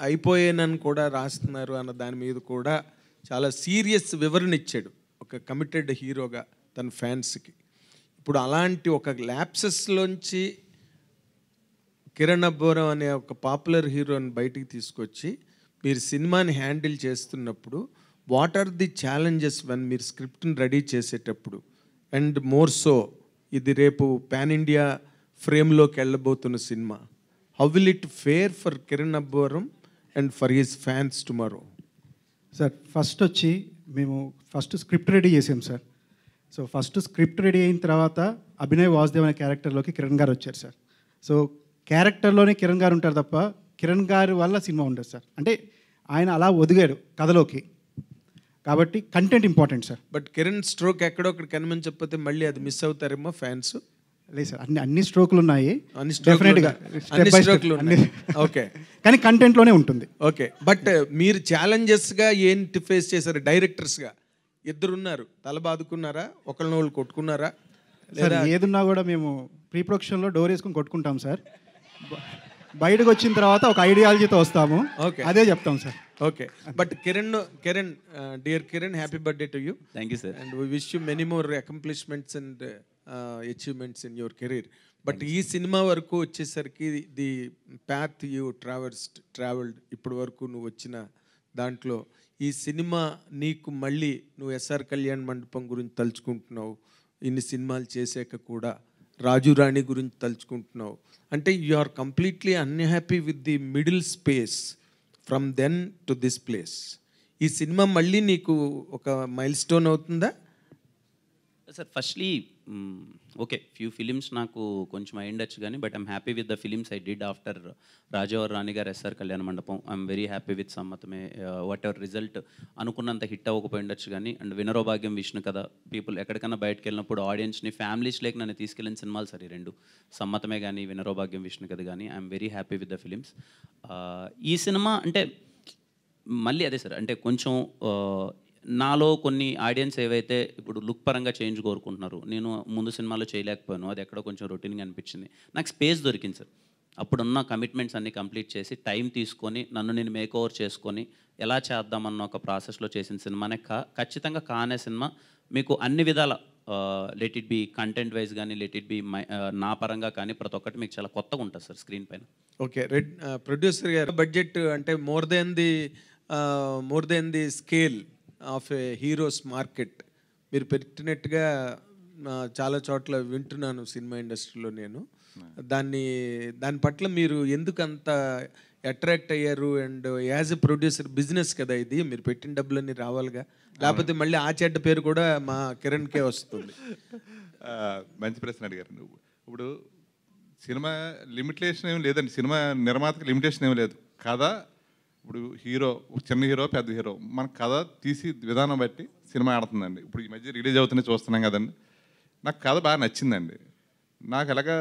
అయిపోయానని కూడా రాస్తున్నారు అన్న దాని మీద కూడా చాలా సీరియస్ వివరణ ఇచ్చాడు ఒక కమిటెడ్ హీరోగా తన ఫ్యాన్స్కి. ఇప్పుడు అలాంటి ఒక ల్యాప్సెస్లోంచి కిరణ్ అబ్బవరం అనే ఒక పాపులర్ హీరోని బయటికి తీసుకొచ్చి మీరు సినిమాని హ్యాండిల్ చేస్తున్నప్పుడు what are the challenges one మీరు స్క్రిప్ట్ని రెడీ చేసేటప్పుడు? అండ్ మోర్ సో ఇది రేపు పాన్ ఇండియా ఫ్రేమ్లోకి వెళ్ళబోతున్న సినిమా. How will it fare for Kiran Abbavaram and for his fans tomorrow? Sir first వచ్చి మేము స్క్రిప్ట్ రెడీ చేసాం sir. So first script ready అయిన తర్వాత అభినయ్ వాసుదేవ్ అనే క్యారెక్టర్లోకి కిరణ్ గారు వచ్చారు సార్. సో క్యారెక్టర్లోనే కిరణ్ గారు ఉంటారు తప్ప కిరణ్ గారి వల్ల సినిమా ఉండదు సార్. అంటే ఆయన అలా ఒదిగాడు కథలోకి, కాబట్టి content important sir. But Kiran stroke ఎక్కడొక్కడ కనిపించకపోతే మళ్ళీ అది మిస్ అవుతారేమో ఫ్యాన్స్. లేదు సార్, అన్ని స్ట్రోకులు ఉన్నాయి, డెఫినెట్గా ఓకే, కానీ కంటెంట్లోనే ఉంటుంది. ఓకే, బట్ మీరు ఛాలెంజెస్గా ఏంటి ఫేస్ చేశారు? డైరెక్టర్స్గా ఇద్దరున్నారు, తల బాదుకున్నారా? ఒకళ్ళని కొట్టుకున్నారా? సార్ ఏదున్నా కూడా మేము ప్రీ ప్రొడక్షన్లో డోర్ వేసుకొని కొట్టుకుంటాం సార్. బయటకు వచ్చిన తర్వాత ఒక ఐడియాలజీతో వస్తాము. ఓకే, అదే చెప్తాం sir. Okay, but Kiran dear Kiran, happy birthday to you. Thank you sir. And we wish you many more accomplishments and achievements in your career. But ఈ సినిమా వరకు వచ్చేసరికి ది పాత్ యూ ట్రావెల్డ్ ఇప్పటి వరకు నువ్వు వచ్చిన దాంట్లో ఈ సినిమా నీకు మళ్ళీ నువ్వు ఎస్ఆర్ కళ్యాణ్ మండపం గురించి తలుచుకుంటున్నావు, ఇన్ని సినిమాలు చేసాక కూడా రాజు రాణి గురించి తలుచుకుంటున్నావు, అంటే you are completely unhappy with the middle space from then to this place. ఈ సినిమా మళ్ళీ నీకు ఒక మైల్ స్టోన్ అవుతుందా? Sir firstly okay, few films నాకు కొంచెం అయ్యిండొచ్చు కానీ, but I'm happy with the films I did after Rajavaru Rani garu, SR Kalyana Mandapam. I'm very happy with Sammathame. Whatever result అనుకున్నంత హిట్ అవ్వకపోయిండొచ్చు కానీ, అండ్ వినరో భాగ్యం, విష్ణు కథ, పీపుల్ ఎక్కడికైనా బయటకు వెళ్ళినప్పుడు ఆడియన్స్ని ఫ్యామిలీస్ లేక నన్ను తీసుకెళ్ళిన సినిమాలు సరే రెండు, సమ్మతమే కానీ వినరో భాగ్యం, విష్ణు కథ కానీ. I'm very happy with the films. ఈ సినిమా అంటే మళ్ళీ అదే సార్, అంటే కొంచెం నాలో కొన్ని ఆడియన్స్ ఏవైతే ఇప్పుడు లుక్ పరంగా చేంజ్ కోరుకుంటున్నారు, నేను ముందు సినిమాలో చేయలేకపోయాను, అది ఎక్కడో కొంచెం రొటీన్గా అనిపించింది. నాకు స్పేస్ దొరికింది సార్. అప్పుడున్న కమిట్మెంట్స్ అన్ని కంప్లీట్ చేసి టైం తీసుకొని నన్ను నేను మేక్ ఓవర్ చేసుకొని ఎలా చేద్దామన్న ఒక ప్రాసెస్లో చేసిన సినిమానే ఖచ్చితంగా కానే సినిమా. మీకు అన్ని విధాల let it be content wise కానీ, లెట్ ఇట్ బి నా పరంగా కానీ, ప్రతి ఒక్కటి మీకు చాలా కొత్తగా ఉంటుంది సార్ స్క్రీన్ పైన. ఓకే, ప్రొడ్యూసర్ గారు బడ్జెట్ అంటే more than the scale of A heroes market మీరు పెట్టినట్టుగా చాలా చోట్ల వింటున్నాను సినిమా ఇండస్ట్రీలో నేను. దాని పట్ల మీరు ఎందుకు అంత అట్రాక్ట్ అయ్యారు? And as a producer business కదా ఇది, మీరు పెట్టిన డబ్బులన్నీ రావాలిగా, లేకపోతే మళ్ళీ ఆ చెడ్డ పేరు కూడా మా కిరణ్కే వస్తుంది. మంచి ప్రశ్న అడిగారు నువ్వు. ఇప్పుడు సినిమా లిమిటేషన్ ఏమి లేదండి, సినిమా నిర్మాతకి లిమిటేషన్ ఏమి లేదు. కథ ఇప్పుడు హీరో, చిన్న హీరో పెద్ద హీరో, మన కథ తీసి విధానం బట్టి సినిమా ఆడుతుందండి. ఇప్పుడు ఈ మధ్య రిలీజ్ అవుతున్నాయి చూస్తున్నాం కదండి. నాకు కథ బాగా నచ్చిందండి. నాకు ఎలాగా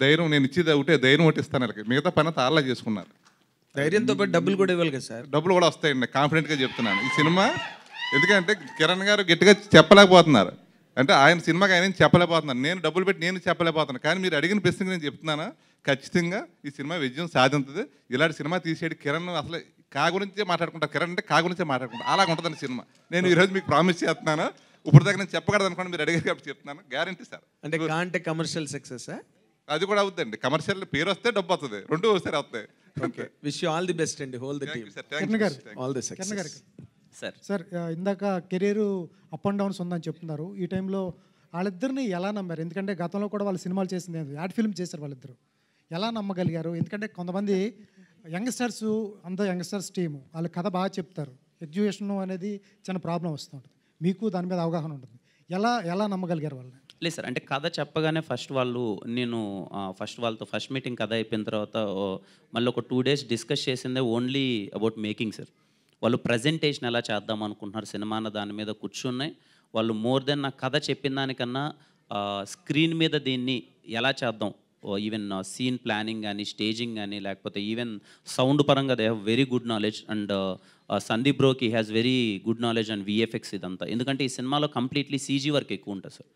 ధైర్యం, నేను ఇచ్చేది ఒకటే ధైర్యం ఒకటి ఇస్తాను. అలాగే మిగతా పని తాళ్ళ చేసుకున్నారు. ధైర్యంతో పాటు డబ్బులు కూడా ఇవ్వాలి కదా సార్. డబ్బులు కూడా వస్తాయండి, కాన్ఫిడెంట్గా చెప్తున్నాను. ఈ సినిమా ఎందుకంటే కిరణ్ గారు గట్టిగా చెప్పలేకపోతున్నారు, అంటే ఆయన సినిమాకి ఆయన చెప్పలేకపోతున్నాను, నేను డబ్బులు పెట్టి నేను చెప్పలేకపోతున్నాను. కానీ మీరు అడిగిన ప్రశ్నకి నేను చెప్తున్నాను, ఖచ్చితంగా ఈ సినిమా విజయం సాధించుతుంది. ఇలాంటి సినిమా తీసేది కిరణ్ అసలు కా గురించే మాట్లాడుకుంటారు, కిరణ్ అంటే కా గురించే మాట్లాడుకుంటారు, అలాగ ఉంటుందండి సినిమా. నేను ఈరోజు మీకు ప్రామిస్ చేస్తున్నాను, ఇప్పుడు దాకా నేను చెప్పకూడదు అనుకోండి, మీరు అడిగారు కాబట్టి చెప్తున్నాను, గ్యారంటీ సార్. అంటే కా అంటే కమర్షియల్ సక్సెస్, అది కూడా అవుతుందండి. కమర్షియల్ పేరు వస్తే డబ్బు వస్తుంది, రెండు ఒకసారి వస్తాయి. Okay, wish you all the best అండి, whole the team. All the success sir. ఇందాక కెరీర్ అప్ అండ్ డౌన్స్ ఉందని చెప్తున్నారు. ఈ టైంలో వాళ్ళిద్దరిని ఎలా నమ్మారు? ఎందుకంటే గతంలో కూడా వాళ్ళు సినిమాలు చేసింది, యాడ్ ఫిల్మ్ చేశారు వాళ్ళిద్దరు. ఎలా నమ్మగలిగారు? ఎందుకంటే కొంతమంది యంగ్స్టర్స్, అంత యంగ్స్టర్స్ టీము, వాళ్ళు కథ బాగా చెప్తారు, ఎగ్జిక్యూషన్ అనేది చిన్న ప్రాబ్లం వస్తుంటుంది, మీకు దాని మీద అవగాహన ఉంటుంది. ఎలా నమ్మగలిగారు వాళ్ళని? లేదు సార్, అంటే కథ చెప్పగానే నేను ఫస్ట్ వాళ్ళతో ఫస్ట్ మీటింగ్ కథ అయిపోయిన తర్వాత మళ్ళీ ఒక 2 days డిస్కస్ చేసిందే ఓన్లీ అబౌట్ మేకింగ్ సార్. వాళ్ళు ప్రజెంటేషన్ ఎలా చేద్దాం అనుకుంటున్నారు సినిమా అన్న దాని మీద కూర్చున్నాయి. వాళ్ళు మోర్ దెన్ నా కథ చెప్పిన దానికన్నా స్క్రీన్ మీద దీన్ని ఎలా చేద్దాం, ఈవెన్ సీన్ ప్లానింగ్ కానీ, స్టేజింగ్ కానీ, లేకపోతే ఈవెన్ సౌండ్ పరంగా they have very good knowledge. And Sandeep బ్రోకి has very good knowledge and VFX ఇదంతా. ఎందుకంటే ఈ సినిమాలో కంప్లీట్లీ సీజీ వర్క్ ఎక్కువ ఉంటుంది సార్.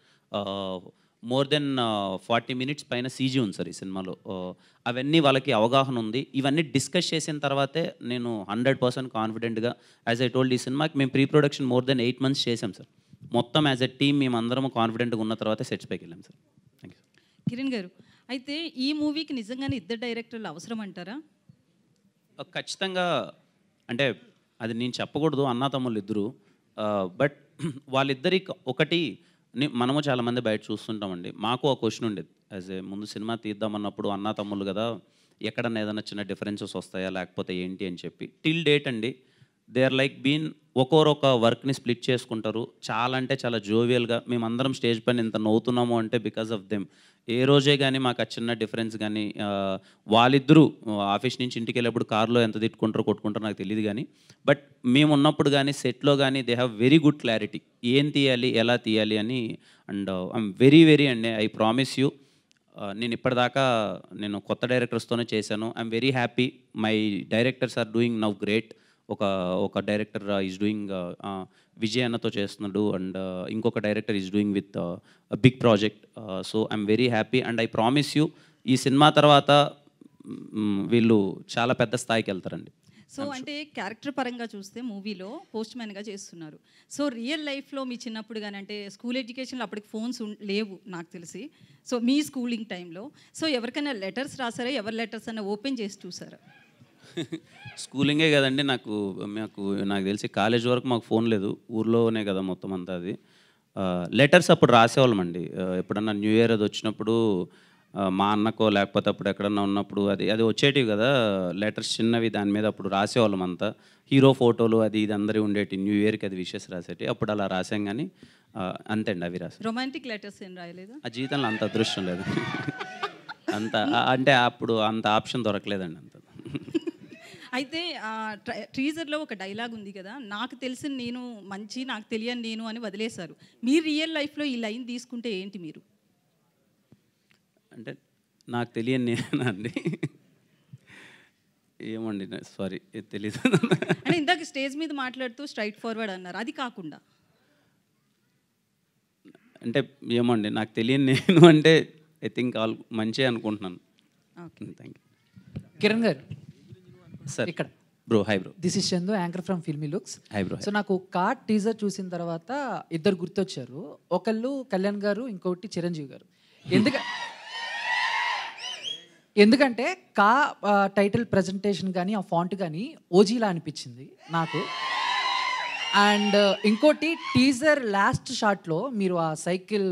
మోర్ దెన్ 40 minutes పైన సీజీ ఉంది సార్ ఈ సినిమాలో. అవన్నీ వాళ్ళకి అవగాహన ఉంది. ఇవన్నీ డిస్కస్ చేసిన తర్వాతే నేను 100% కాన్ఫిడెంట్గా, యాజ్ ఐ టోల్డ్, ఈ సినిమాకి మేము pre production more than 8 months చేసాం సార్. మొత్తం యాజ్ ఎ టీమ్ మేమందరం కాన్ఫిడెంట్గా ఉన్న తర్వాతే సెట్స్ పైకి వెళ్ళాం సార్. Thank you. కిరణ్ గారు, అయితే ఈ మూవీకి నిజంగానే 2 డైరెక్టర్లు అవసరం అంటారా? ఖచ్చితంగా. అంటే అది నేను చెప్పకూడదు, అన్నా తమ్ముళ్ళు ఇద్దరు. బట్ వాళ్ళిద్దరి ఒకటి మనము చాలామంది బయట చూస్తుంటామండి. మాకు ఒక క్వశ్చన్ ఉండేది, యాజ్ ఏ ముందు సినిమా తీద్దామన్నప్పుడు అన్నా తమ్ముళ్ళు కదా, ఎక్కడన్నా ఏదైనా చిన్న డిఫరెన్సెస్ వస్తాయా లేకపోతే ఏంటి అని చెప్పి. టిల్ డేట్ అండి దే ఆర్ లైక్ బీన్ ఒక్కొక్క వర్క్ని స్ప్లిట్ చేసుకుంటారు. చాలా అంటే చాలా జోవియల్గా మేమందరం స్టేజ్ పైన ఇంత నవ్వుతున్నాము అంటే బికాస్ ఆఫ్ దెమ్. ఏ రోజే కానీ మాకు ఆ చిన్న డిఫరెన్స్ కానీ, వాళ్ళిద్దరూ ఆఫీస్ నుంచి ఇంటికి వెళ్ళేప్పుడు కార్లో ఎంత తిట్టుకుంటారో కొట్టుకుంటారో నాకు తెలియదు కానీ, బట్ మేము ఉన్నప్పుడు కానీ సెట్లో కానీ they have very good clarity, ఏం తీయాలి ఎలా తీయాలి అని. అండ్ ఐఎమ్ వెరీ అండి, ఐ ప్రామిస్ యూ, నేను ఇప్పటిదాకా నేను కొత్త డైరెక్టర్స్తోనే చేశాను. I'm very happy. My directors are doing now great. ఒక డైరెక్టర్ ఈజ్ డూయింగ్ విజయ్ అన్నతో చేస్తున్నాడు, అండ్ ఇంకొక director is doing with big project. So I'm very happy and I promise you, ఈ సినిమా తర్వాత వీళ్ళు చాలా పెద్ద స్థాయికి వెళ్తారండి. సో అంటే క్యారెక్టర్ పరంగా చూస్తే మూవీలో పోస్ట్ మ్యాన్గా చేస్తున్నారు. సో రియల్ లైఫ్లో మీ చిన్నప్పుడు కానీ, అంటే స్కూల్ ఎడ్యుకేషన్లో అప్పటికి ఫోన్స్ లేవు నాకు తెలిసి, సో మీ స్కూలింగ్ టైంలో సో ఎవరికైనా లెటర్స్ రాసారా? ఎవరి లెటర్స్ అన్న ఓపెన్ చేసి చూసారా? స్కూలింగే కదండి. నాకు తెలిసి కాలేజ్ వరకు మాకు ఫోన్ లేదు, ఊర్లోనే కదా మొత్తం అంతా. అది లెటర్స్ అప్పుడు రాసేవాళ్ళమండి. ఎప్పుడన్నా న్యూ ఇయర్ అది వచ్చినప్పుడు మా అన్నకో లేకపోతే అప్పుడు ఎక్కడన్నా ఉన్నప్పుడు అది వచ్చేటివి కదా లెటర్స్ చిన్నవి, దాని మీద అప్పుడు రాసేవాళ్ళం అంతా. హీరో ఫోటోలు అది ఇది అందరి ఉండేటి, న్యూ ఇయర్కి అది విషెస్ రాసేటి, అప్పుడు అలా రాసాం. కానీ అంతే అండి, అవి రాసాం. రొమాంటిక్ లెటర్స్ ఏం రాయలేదు? ఆ జీవితంలో అంత అదృష్టం లేదు, అంత అంటే అప్పుడు అంత ఆప్షన్ దొరకలేదండి అంత. అయితే టీజర్లో ఒక డైలాగ్ ఉంది కదా, నాకు తెలిసిన నేను మంచి, నాకు తెలియని నేను అని వదిలేశారు. మీరు రియల్ లైఫ్లో ఈ లైన్ తీసుకుంటే ఏంటి మీరు? అంటే నాకు తెలియని నేనా అండి? ఏమండి, సారీ తెలీదు. అంటే ఇందాక స్టేజ్ మీద మాట్లాడుతూ స్ట్రైట్ ఫార్వర్డ్ అన్నారు, అది కాకుండా అంటే ఏమండి నాకు తెలియని నేను అంటే ఐ థింక్ ఆల్ మంచి అనుకుంటున్నాను. Thank you. Kiran garu sir. ఇక్కడ bro, hi bro. This is Chandu, anchor from filmy looks. Hi bro. So నాకు కార్డ్ టీజర్ చూసిన తర్వాత ఇద్దరు గుర్తొచ్చారు. ఒకళ్ళు కళ్యాణ్ గారు, ఇంకొకటి చిరంజీవి గారు. ఎందుకంటే టైటిల్ ప్రజెంటేషన్ కానీ ఆ ఫాంట్ కానీ ఓజీలా అనిపించింది నాకు. అండ్ ఇంకోటి టీజర్ లాస్ట్ షాట్లో మీరు ఆ సైకిల్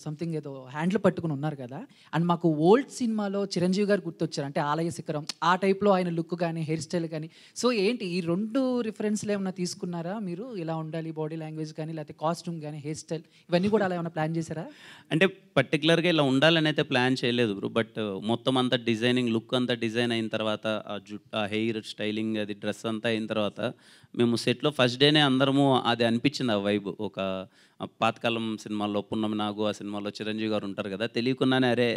సంథింగ్ ఏదో హ్యాండిల్ పట్టుకుని ఉన్నారు కదా, అండ్ మాకు ఓల్డ్ సినిమాలో చిరంజీవి గారు గుర్తొచ్చారు. అంటే ఆలయ శిఖరం ఆ టైప్లో ఆయన లుక్ కానీ హెయిర్ స్టైల్ కానీ. సో ఏంటి ఈ 2 రిఫరెన్స్లు ఏమైనా తీసుకున్నారా మీరు? ఇలా ఉండాలి బాడీ లాంగ్వేజ్ కానీ, లేకపోతే కాస్ట్యూమ్ కానీ, హెయిర్ స్టైల్ ఇవన్నీ కూడా అలా ఏమైనా ప్లాన్ చేశారా? అంటే పర్టికులర్గా ఇలా ఉండాలని అయితే ప్లాన్ చేయలేదు బ్రో. బట్ మొత్తం అంతా డిజైనింగ్ లుక్ అంతా డిజైన్ అయిన తర్వాత ఆ జుట్టు, ఆ హెయిర్ స్టైలింగ్, అది డ్రెస్ అంతా అయిన తర్వాత మేము సెట్లో ఫస్ట్ డేనే అందరము అది అనిపించింది ఆ వైబ్. ఒక పాతకాలం సినిమాల్లో పున్నమి నాగు, ఆ సినిమాలో చిరంజీవి గారు ఉంటారు కదా, తెలియకుండానే అరే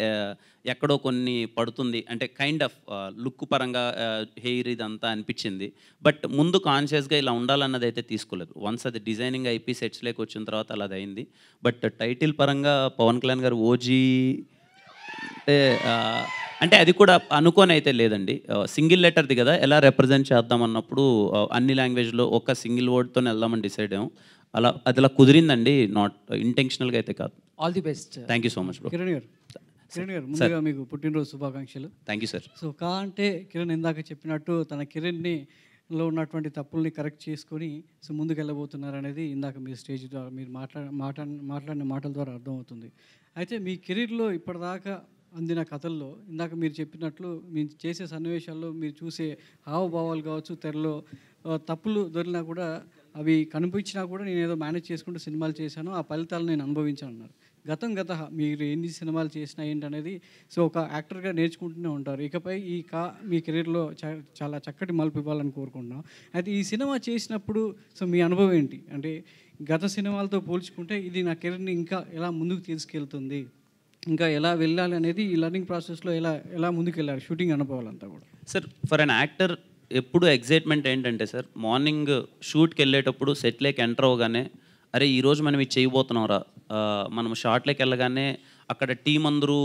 ఎక్కడో కొన్ని పడుతుంది అంటే కైండ్ ఆఫ్ లుక్ పరంగా హెయిర్ ఇదంతా అనిపించింది. బట్ ముందు కాన్షియస్గా ఇలా ఉండాలన్నది అయితే తీసుకోలేదు. వన్స్ అది డిజైనింగ్ అయిపోయి సెట్స్లోకి వచ్చిన తర్వాత అలా అది అయింది. బట్ టైటిల్ పరంగా పవన్ కళ్యాణ్ గారు ఓజీ అంటే అది కూడా అనుకోని అయితే లేదండి. సింగిల్ లెటర్ది కదా, ఎలా రిప్రజెంట్ చేద్దాం అన్నప్పుడు అన్ని లాంగ్వేజ్లో ఒక సింగిల్ వర్డ్తో వెళ్దామని డిసైడ్ అయ్యాం. అది అలా కుదిరిందండి, నాట్ ఇంటెన్షనల్గా అయితే కాదు. All the best. Thank you so much bro. Kiran గారు ముందుగా మీకు పుట్టినరోజు శుభాకాంక్షలు. Thank you sir. సో అంటే కిరణ్ ఇందాక చెప్పినట్టు తన కెరీర్ని లో ఉన్నటువంటి తప్పుల్ని కరెక్ట్ చేసుకొని సో ముందుకు వెళ్ళబోతున్నారు అనేది ఇందాక మీ స్టేజ్ ద్వారా మీరు మాట్లాడిన మాటల ద్వారా అర్థమవుతుంది. అయితే మీ కెరీర్లో ఇప్పటిదాకా అందిన కథల్లో ఇందాక మీరు చెప్పినట్లు మీరు చేసే సన్నివేశాల్లో మీరు చూసే హావభావాలు కావచ్చు, తెరలో తప్పులు దొరికినా కూడా అవి కనిపించినా కూడా నేను ఏదో మేనేజ్ చేసుకుంటూ సినిమాలు చేశాను, ఆ ఫలితాలు నేను అనుభవించాను అన్నారు. గత మీరు ఎన్ని సినిమాలు చేసినా ఏంటనేది సో ఒక యాక్టర్గా నేర్చుకుంటూనే ఉంటారు. ఇకపై మీ కెరీర్లో చాలా చక్కటి మలుపు ఇవ్వాలని కోరుకుంటున్నాం. అయితే ఈ సినిమా చేసినప్పుడు సో మీ అనుభవం ఏంటి? అంటే గత సినిమాలతో పోల్చుకుంటే ఇది నా కెరీర్ని ఇంకా ఎలా ముందుకు తీసుకెళ్తుంది, ఇంకా ఎలా వెళ్ళాలి అనేది ఈ లర్నింగ్ ప్రాసెస్లో ఎలా ముందుకు వెళ్ళాలి షూటింగ్ అనుభవాలంతా కూడా? సార్ ఫర్ అన్ యాక్టర్ ఎప్పుడు ఎగ్జైట్మెంట్ ఏంటంటే సార్, మార్నింగ్ షూట్కి వెళ్ళేటప్పుడు సెట్లోకి ఎంటర్ అవ్వగానే అరే ఈరోజు మనం ఇది చేయబోతున్నాంరా, మనం షార్ట్లోకి వెళ్ళగానే అక్కడ టీం అందరూ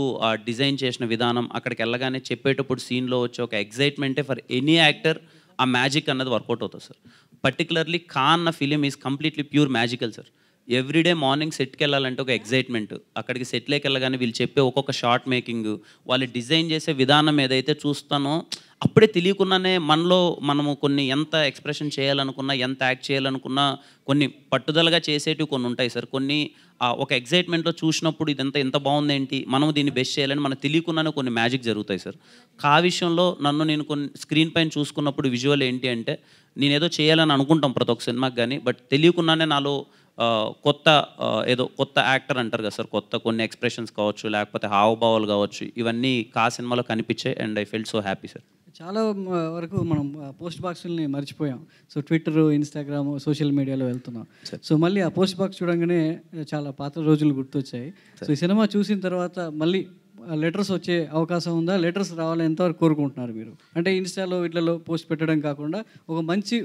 డిజైన్ చేసిన విధానం, అక్కడికి వెళ్ళగానే చెప్పేటప్పుడు సీన్లో వచ్చే ఒక ఎగ్జైట్మెంటే ఫర్ ఎనీ యాక్టర్ ఆ మ్యాజిక్ అన్నది వర్కౌట్ అవుతుంది సార్. పర్టికులర్లీ ఖాన్ అన్న film is completely pure magical sir. Everyday morning సెట్కి వెళ్ళాలంటే ఒక ఎగ్జైట్మెంట్, అక్కడికి సెట్లోకి వెళ్ళగానే వీళ్ళు చెప్పే ఒక్కొక్క షార్ట్ మేకింగ్, వాళ్ళు డిజైన్ చేసే విధానం ఏదైతే చూస్తానో అప్పుడే తెలియకుండానే మనము కొన్ని ఎంత ఎక్స్ప్రెషన్ చేయాలనుకున్నా, ఎంత యాక్ట్ చేయాలనుకున్నా కొన్ని పట్టుదలగా చేసేటివి కొన్ని ఉంటాయి సార్. కొన్ని ఒక ఎగ్జైట్మెంట్లో చూసినప్పుడు ఇదంతా ఎంత బాగుంది ఏంటి, మనం దీన్ని బెస్ట్ చేయాలని మనకు తెలియకుండానే కొన్ని మ్యాజిక్ జరుగుతాయి సార్. ఆ విషయంలో నేను కొన్ని స్క్రీన్ పైన చూసుకున్నప్పుడు విజువల్ ఏంటి అంటే నేనేదో చేయాలని అనుకుంటాం ప్రతి ఒక్క సినిమాకి కానీ, బట్ తెలియకుండానే నాలో కొత్త యాక్టర్ అంటారు కదా సార్, కొత్త కొన్ని ఎక్స్ప్రెషన్స్ కావచ్చు, లేకపోతే హావభావాలు కావచ్చు, ఇవన్నీ సినిమాలో కనిపించాయి. And I felt so happy sir. చాలా వరకు మనం పోస్ట్ బాక్సుల్ని మర్చిపోయాం. సో ట్విట్టర్, ఇన్స్టాగ్రామ్, సోషల్ మీడియాలో వెళ్తున్నాం. సో మళ్ళీ ఆ పోస్ట్ బాక్స్ చూడంగానే చాలా పాత రోజులు గుర్తొచ్చాయి. సో ఈ సినిమా చూసిన తర్వాత మళ్ళీ లెటర్స్ వచ్చే అవకాశం ఉందా? లెటర్స్ రావాలని ఎంతవరకు కోరుకుంటున్నారు మీరు? అంటే ఇన్స్టాలో వీటిలో పోస్ట్ పెట్టడం కాకుండా ఒక మంచి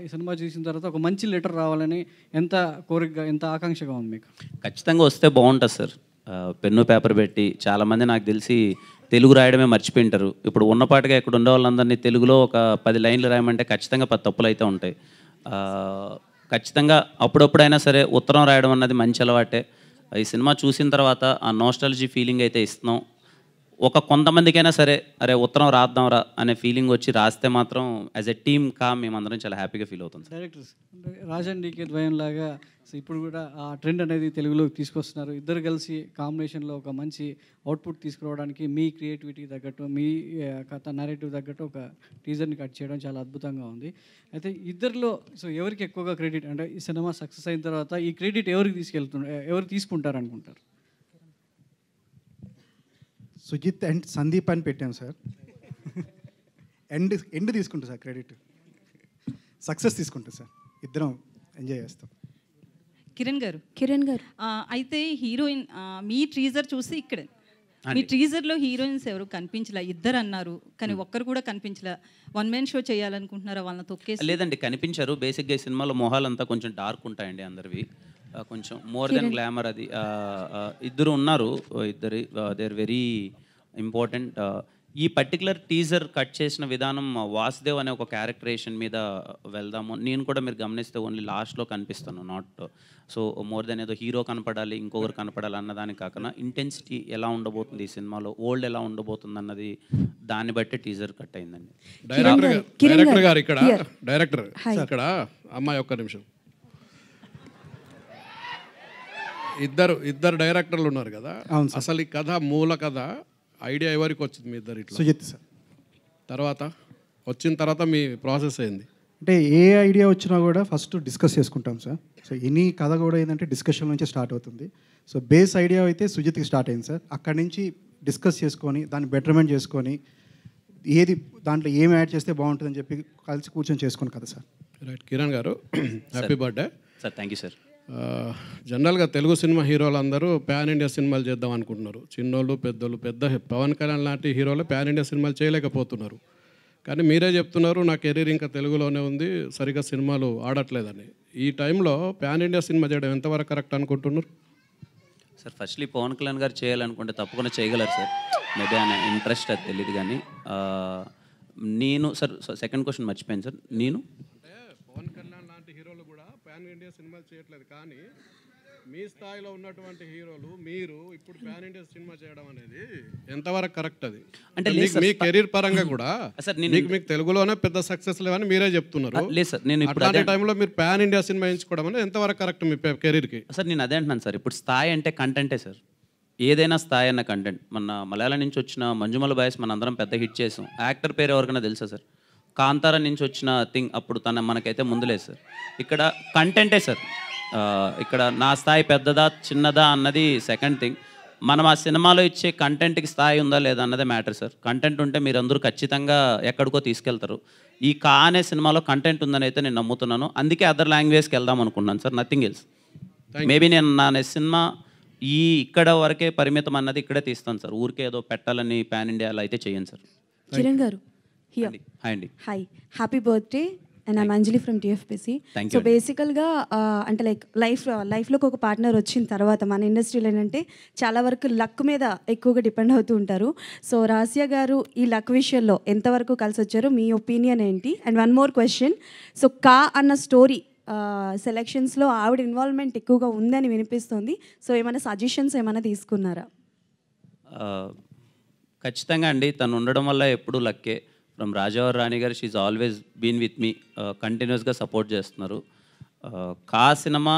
ఈ సినిమా చూసిన తర్వాత ఒక మంచి లెటర్ రావాలని ఎంత కోరికగా, ఎంత ఆకాంక్షగా ఉంది మీకు? ఖచ్చితంగా వస్తే బాగుంటుంది సార్. పెన్ను పేపర్ పెట్టి చాలామంది నాకు తెలిసి తెలుగు రాయడమే మర్చిపోయింటారు. ఇప్పుడు ఉన్నపాటుగా ఇక్కడ ఉండే వాళ్ళందరినీ తెలుగులో ఒక 10 లైన్లు రాయమంటే ఖచ్చితంగా 10 తప్పులు అయితే ఉంటాయి. ఖచ్చితంగా అప్పుడప్పుడైనా సరే ఉత్తరం రాయడం అన్నది మంచి అలవాటే. ఈ సినిమా చూసిన తర్వాత ఆ నోస్టాలజీ ఫీలింగ్ అయితే ఇస్తున్నాం. కొంతమందికైనా సరే అరే ఉత్తరం రాద్దాంరా అనే ఫీలింగ్ వచ్చి రాస్తే మాత్రం యాజ్ ఎ టీమ్ మేమందరం చాలా హ్యాపీగా ఫీల్ అవుతుంది. డైరెక్టర్స్ రాజన్ డీకే ద్వయం లాగా సో ఇప్పుడు కూడా ఆ ట్రెండ్ అనేది తెలుగులోకి తీసుకొస్తున్నారు. ఇద్దరు కలిసి కాంబినేషన్లో ఒక మంచి అవుట్పుట్ తీసుకురావడానికి మీ క్రియేటివిటీ తగ్గట్టు, మీ కథ నరేటివ్ తగ్గట్టు ఒక టీజర్ని కట్ చేయడం చాలా అద్భుతంగా ఉంది. అయితే ఇద్దరిలో సో ఎవరికి ఎక్కువగా క్రెడిట్, అంటే ఈ సినిమా సక్సెస్ అయిన తర్వాత ఈ క్రెడిట్ ఎవరు తీసుకుంటారు అనుకుంటారు? సుజిత్ అండ్ సందీప్ అని పెట్టాం సార్. ఎండ్ తీసుకుంటాం సార్ క్రెడిట్, సక్సెస్ తీసుకుంటాం సార్. ఇద్దరం ఎంజాయ్ చేస్తాం. కిరణ్ గారు అయితే హీరోయిన్ మీ టీజర్ చూసి ఇక్కడ మీ టీజర్లో హీరోయిన్స్ ఎవరు కనిపించలే, ఇద్దరు అన్నారు కానీ ఒక్కరు కూడా కనిపించలే. వన్ మ్యాన్ షో చేయాలనుకుంటున్నారా వాళ్ళని తొక్కేసి? లేదండి, కనిపించారు. బేసిక్గా ఈ సినిమాలో మొహాలంతా కొంచెం డార్క్ ఉంటాయండి అందరివి, కొంచెం మోర్ దెన్ గ్లామర్. అది ఇద్దరు ఉన్నారు, ఇద్దరు దే ఆర్ వెరీ ఇంపార్టెంట్. ఈ పర్టికులర్ టీజర్ కట్ చేసిన విధానం వాసుదేవ్ అనే ఒక క్యారెక్టరేషన్ మీద వెళ్దాము. నేను కూడా మీరు గమనిస్తే ఓన్లీ లాస్ట్లో కనిపిస్తాను, నాట్ సో మోర్ దెన్ ఏదో హీరో కనపడాలి ఇంకొకరు కనపడాలి అన్నదానికి కాకుండా ఇంటెన్సిటీ ఎలా ఉండబోతుంది ఈ సినిమాలో, ఓల్డ్ ఎలా ఉండబోతుంది అన్నది దాన్ని బట్టి టీజర్ కట్ అయిందండి. డైరెక్టర్ గారు ఇక్కడ అమ్మాయి ఒక్క నిమిషం ఇద్దరు డైరెక్టర్లు ఉన్నారు కదా, అవును సార్. అసలు ఈ కథ మూల కథ ఐడియా ఎవరికి వచ్చింది మీ ఇద్దరు ఇట్లా? సుజిత్ సార్. తర్వాత వచ్చిన తర్వాత మీ ప్రాసెస్ అయింది? అంటే ఏ ఐడియా వచ్చినా కూడా ఫస్ట్ డిస్కస్ చేసుకుంటాం సార్. సో ఎనీ కథ కూడా ఏంటంటే డిస్కషన్ నుంచి స్టార్ట్ అవుతుంది. సో బేస్ ఐడియా అయితే సుజిత్కి స్టార్ట్ అయింది సార్. అక్కడి నుంచి డిస్కస్ చేసుకొని దాన్ని బెటర్మెంట్ చేసుకొని ఏది దాంట్లో ఏం యాడ్ చేస్తే బాగుంటుందని చెప్పి కలిసి కూర్చొని చేసుకుని కదా సార్. రైట్. కిరణ్ గారు happy birthday sir. Thank you sir. జనరల్గా తెలుగు సినిమా హీరోలు అందరూ ప్యాన్ ఇండియా సినిమాలు చేద్దాం అనుకుంటున్నారు. చిన్నోళ్ళు పెద్దోళ్ళు, పెద్ద పవన్ కళ్యాణ్ లాంటి హీరోలు ప్యాన్ ఇండియా సినిమాలు చేయలేకపోతున్నారు. కానీ మీరే చెప్తున్నారు నా కెరీర్ ఇంకా తెలుగులోనే ఉంది, సరిగ్గా సినిమాలు ఆడట్లేదని. ఈ టైంలో ప్యాన్ ఇండియా సినిమా చేయడం ఎంతవరకు కరెక్ట్ అనుకుంటున్నారు? సార్ ఫస్ట్లీ పవన్ కళ్యాణ్ గారు చేయాలనుకుంటే తప్పకుండా చేయగలరు సార్. మేబీ ఆయన ఇంట్రెస్ట్ అది తెలియదు కానీ నేను సార్ సెకండ్ క్వశ్చన్ మర్చిపోయాను సార్. నేను పవన్ కళ్యాణ్ లాంటి హీరోలు కూడా ప్యాన్ ఇండియా సినిమాలు చేయట్లేదు, కానీ మీ స్థాయిలో ఉన్నటువంటి హీరోలు మీరు ఇప్పుడు ప్యాన్ ఇండియా సినిమా చేయడం అనేది ఎంతవరకు కరెక్ట్? అది అంటే మీ కెరీర్ పరంగా కూడా మీకు తెలుగులోనే పెద్ద సక్సెస్ లేవని మీరే చెప్తున్నారు. లేదు సార్, నేను ఇప్పుడు అట్లాంటి టైంలో మీరు ప్యాన్ ఇండియా సినిమా ఎంచుకోవడం అనేది ఎంతవరకు కరెక్ట్ మీ కెరీర్కి? సార్ నేను అదే అంటున్నాను సార్. ఇప్పుడు స్థాయి అంటే కంటెంటే సార్. ఏదైనా స్థాయి అన్న కంటెంట్. మన మలయాళం నుంచి వచ్చిన మంజుమల బాయ్స్ మన అందరం పెద్ద హిట్ చేసాం. యాక్టర్ పేరు ఎవరికైనా తెలుసా సార్? కాంతారా నుంచి వచ్చిన థింగ్ అప్పుడు మనకైతే ముందులేదు సార్. ఇక్కడ కంటెంటే సార్. ఇక్కడ నా స్థాయి పెద్దదా చిన్నదా అన్నది సెకండ్ థింగ్. మనం ఆ సినిమాలో ఇచ్చే కంటెంట్కి స్థాయి ఉందా లేదా అన్నదే మ్యాటర్ సార్. కంటెంట్ ఉంటే మీరందరూ ఖచ్చితంగా ఎక్కడికో తీసుకెళ్తారు. ఈ కా అనే సినిమాలో కంటెంట్ ఉందని అయితే నేను నమ్ముతున్నాను. అందుకే అదర్ లాంగ్వేజ్కి వెళ్దాం అనుకున్నాను సార్. Nothing else. మేబీ నేను నా సినిమా ఇక్కడ వరకే పరిమితం అన్నది ఇక్కడే తీస్తాను సార్. ఊరికే ఏదో పెట్టాలని ప్యాన్ ఇండియాలో అయితే చేయను సార్. కిరణ్ గారు హియర్. హాయ్ అండి. Hi, happy birthday. And I'm Anjali from TFPC. So బేసికల్గా అంటే లైఫ్లోకి ఒక పార్ట్నర్ వచ్చిన తర్వాత మన ఇండస్ట్రీలో ఏంటంటే చాలా వరకు లక్ మీద ఎక్కువగా డిపెండ్ అవుతూ ఉంటారు. సో రాసియా గారు ఈ లక్ విషయంలో ఎంతవరకు కలిసి వచ్చారు, మీ ఒపీనియన్ ఏంటి? And one more question. So కా అన్న స్టోరీ సెలెక్షన్స్లో ఆవిడ ఇన్వాల్వ్మెంట్ ఎక్కువగా ఉందని వినిపిస్తుంది. సో ఏమైనా సజెషన్స్ ఏమైనా తీసుకున్నారా? ఖచ్చితంగా అండి. తను ఉండడం వల్ల ఎప్పుడు లక్కే. ఫ్రమ్ రాజావర్ రాణి గారు she always been with me. కంటిన్యూస్గా సపోర్ట్ చేస్తున్నారు. కా సినిమా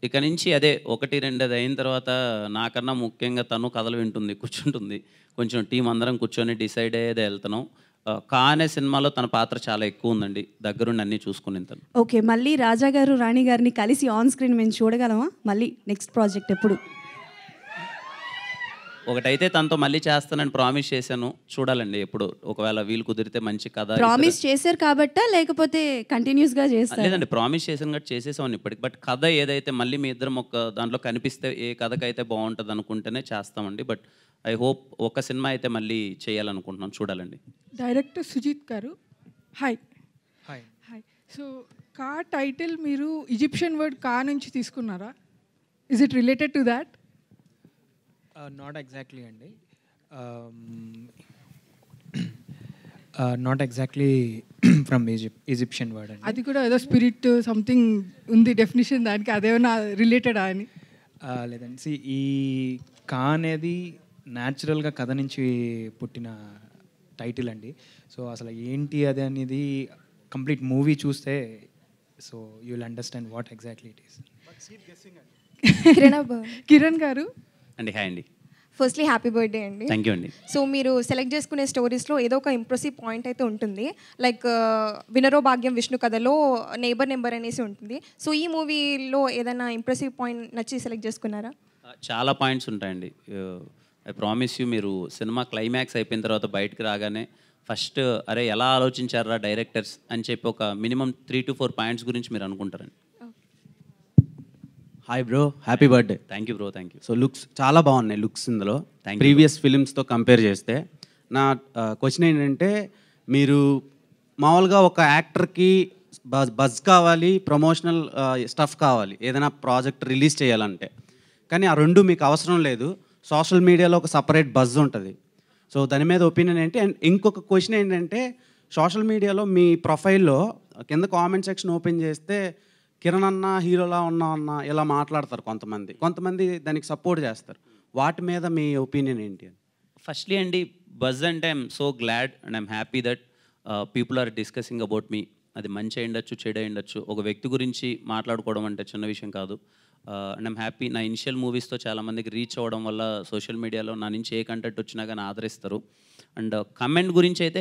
ఇక నుంచి అదే 1-2 అది అయిన తర్వాత నాకన్నా ముఖ్యంగా తను కథలు వింటుంది, కూర్చుంటుంది. కొంచెం టీం అందరం కూర్చొని డిసైడ్ అయ్యేదే వెళ్తున్నాం. కా అనే సినిమాలో తన పాత్ర చాలా ఎక్కువ ఉందండి. దగ్గరుండి అన్నీ చూసుకుని తను. ఓకే, మళ్ళీ రాజా గారు రాణి గారిని కలిసి ఆన్ స్క్రీన్ మేము చూడగలమా మళ్ళీ నెక్స్ట్ ప్రాజెక్ట్ ఎప్పుడు? ఒకటైతే తనతో మళ్ళీ చేస్తానని ప్రామిస్ చేశాను. చూడాలండి ఎప్పుడు, ఒకవేళ వీలు కుదిరితే మంచి కథ. ప్రామిస్ చేశారు కాబట్టా లేకపోతే కంటిన్యూస్గా చేస్తారు? లేదండి, ప్రామిస్ చేశాను కాబట్టి చేసేసామని ఇప్పటికి. బట్ కథ ఏదైతే మళ్ళీ మీ ఇద్దరం ఒక దాంట్లో కనిపిస్తే ఏ కథకైతే బాగుంటుంది అనుకుంటేనే చేస్తామండి. బట్ ఐ హోప్ ఒక సినిమా అయితే మళ్ళీ చేయాలనుకుంటున్నాం. చూడాలండి. Director Sujith garu hi. Hi. Hi. So Ka title మీరు ఈజిప్షియన్ వర్డ్ కా నుంచి తీసుకున్నారా? Is it related to that? Not exactly అండి. Not exactly from Egyptian word అండి. అది కూడా ఏదో స్పిరిట్ సంథింగ్ ఉంది డెఫినేషన్ దానికి, అదేమన్నా రిలేటెడా అని? లేదండి. ఈ కా అనేది న్యాచురల్గా కథ నుంచి పుట్టిన టైటిల్ అండి. సో అసలు ఏంటి అది అనేది కంప్లీట్ మూవీ చూస్తే so you will understand what exactly it is. Kiran garu అండి. హాయ్ అండి. ఫస్ట్లీ హ్యాపీ బర్త్డే అండి. థ్యాంక్ యూ అండి. సో మీరు సెలెక్ట్ చేసుకునే స్టోరీస్లో ఏదో ఒక ఇంప్రెసివ్ పాయింట్ అయితే ఉంటుంది. లైక్ వినరో భాగ్యం విష్ణు కథలో నేబర్ నెంబర్ అనేసి ఉంటుంది. సో ఈ మూవీలో ఏదైనా ఇంప్రెసివ్ పాయింట్ నచ్చి సెలెక్ట్ చేసుకున్నారా? చాలా పాయింట్స్ ఉంటాయండి. ఐ ప్రామిస్ యూ, మీరు సినిమా క్లైమాక్స్ అయిపోయిన తర్వాత బయటకు రాగానే ఫస్ట్ అరే ఎలా ఆలోచించారా డైరెక్టర్స్ అని చెప్పి ఒక మినిమం 3 to 4 పాయింట్స్ గురించి మీరు అనుకుంటారండి. Hi bro, happy birthday. Thank you bro, thank you. So looks చాలా బాగున్నాయి లుక్స్ ఇందులో ప్రీవియస్ ఫిలిమ్స్తో కంపేర్ చేస్తే. నా క్వశ్చన్ ఏంటంటే, మీరు మామూలుగా ఒక యాక్టర్కి బజ్ కావాలి, ప్రమోషనల్ స్టఫ్ కావాలి ఏదైనా ప్రాజెక్ట్ రిలీజ్ చేయాలంటే, కానీ ఆ రెండు మీకు అవసరం లేదు. సోషల్ మీడియాలో ఒక సపరేట్ బజ్ ఉంటుంది. సో దాని మీద ఒపీనియన్ ఏంటి? అండ్ ఇంకొక క్వశ్చన్ ఏంటంటే, సోషల్ మీడియాలో మీ ప్రొఫైల్లో కింద కామెంట్ సెక్షన్ ఓపెన్ చేస్తే కిరణ్ అన్న హీరోలా ఉన్నా అన్న ఇలా మాట్లాడతారు కొంతమంది దానికి సపోర్ట్ చేస్తారు. వాటి మీద మీ ఒపీనియన్ ఏంటి? ఫస్ట్లీ అండి, బజ్ అంటే I'm so glad and I'm happy that people are discussing about me. అది మంచి అయ్యుండొచ్చు, చెడు అయ్యుండొచ్చు. ఒక వ్యక్తి గురించి మాట్లాడుకోవడం అంటే చిన్న విషయం కాదు. అండ్ ఐమ్ హ్యాపీ నా ఇనిషియల్ మూవీస్తో చాలామందికి రీచ్ అవ్వడం వల్ల సోషల్ మీడియాలో నా నుంచి ఏ కంటెంట్ వచ్చినా కానీ ఆదరిస్తారు. అండ్ కమెంట్ గురించి అయితే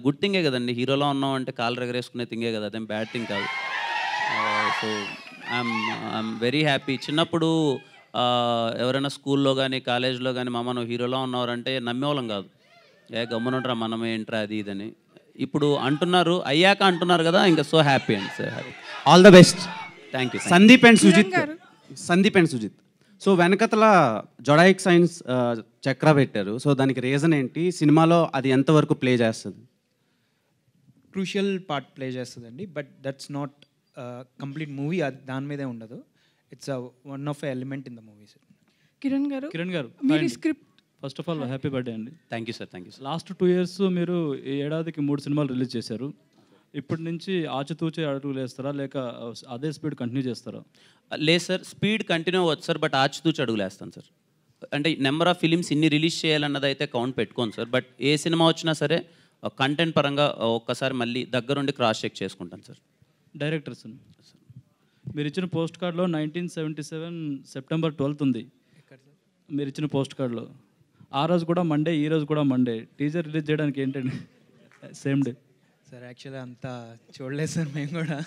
గుడ్ థింగే కదండి, హీరోలో ఉన్నాం అంటే కాలు ఎగరేసుకునే థింగే కదా, అదేం బ్యాడ్ థింగ్ కాదు. So I'm very happy. చిన్నప్పుడు ఎవరైనా స్కూల్లో కానీ కాలేజ్లో కానీ మామ నువ్వు హీరోలో ఉన్నవారంటే నమ్మేవాళ్ళం కాదు, గమ్మునుంటారా మనం ఏంట్రా అది ఇదని. ఇప్పుడు అంటున్నారు, అయ్యాక అంటున్నారు కదా, ఇంకా సో హ్యాపీ అండి sir. All the best. Thank you. Sandeep and Sujith. So వెనకతల జొడాయిక్ సైన్స్ చక్ర పెట్టారు. సో దానికి రీజన్ ఏంటి, సినిమాలో అది ఎంతవరకు ప్లే చేస్తుంది? క్రూషియల్ పార్ట్ ప్లే చేస్తుందండి, but that's not complete movie, దాని మీదే ఉండదు. It's one of element in the movie. Sir Kiran garu మీరు script first of all happy birthday అండి. Thank you sir. Thank you. Last 2 years మీరు ఈ ఏడాదికి 3 సినిమాలు రిలీజ్ చేశారు. ఇప్పటి నుంచి ఆచితూచే అడుగులు వేస్తారా లేక అదే స్పీడ్ కంటిన్యూ చేస్తారా? లేదు సార్, స్పీడ్ కంటిన్యూ అవ్వచ్చు సార్, బట్ ఆచితూచి అడుగులు వేస్తాను సార్. అంటే నెంబర్ ఆఫ్ ఫిలిమ్స్ ఇన్ని రిలీజ్ చేయాలన్నది అయితే కౌంట్ పెట్టుకోను సార్, బట్ ఏ సినిమా వచ్చినా సరే కంటెంట్ పరంగా ఒక్కసారి మళ్ళీ దగ్గరుండి క్రాస్ చెక్ చేసుకుంటాను సార్. డైరెక్టర్స్ మీరు ఇచ్చిన పోస్ట్ కార్డ్లో 1977 September 12th ఉంది. మీరు ఇచ్చిన పోస్ట్ కార్డ్లో ఆ రోజు కూడా మండే, ఈ రోజు కూడా మండే. టీజర్ రిలీజ్ చేయడానికి ఏంటండి సేమ్ డే? సార్ యాక్చువల్లీ అంతా చూడలేదు సార్ మేము కూడా,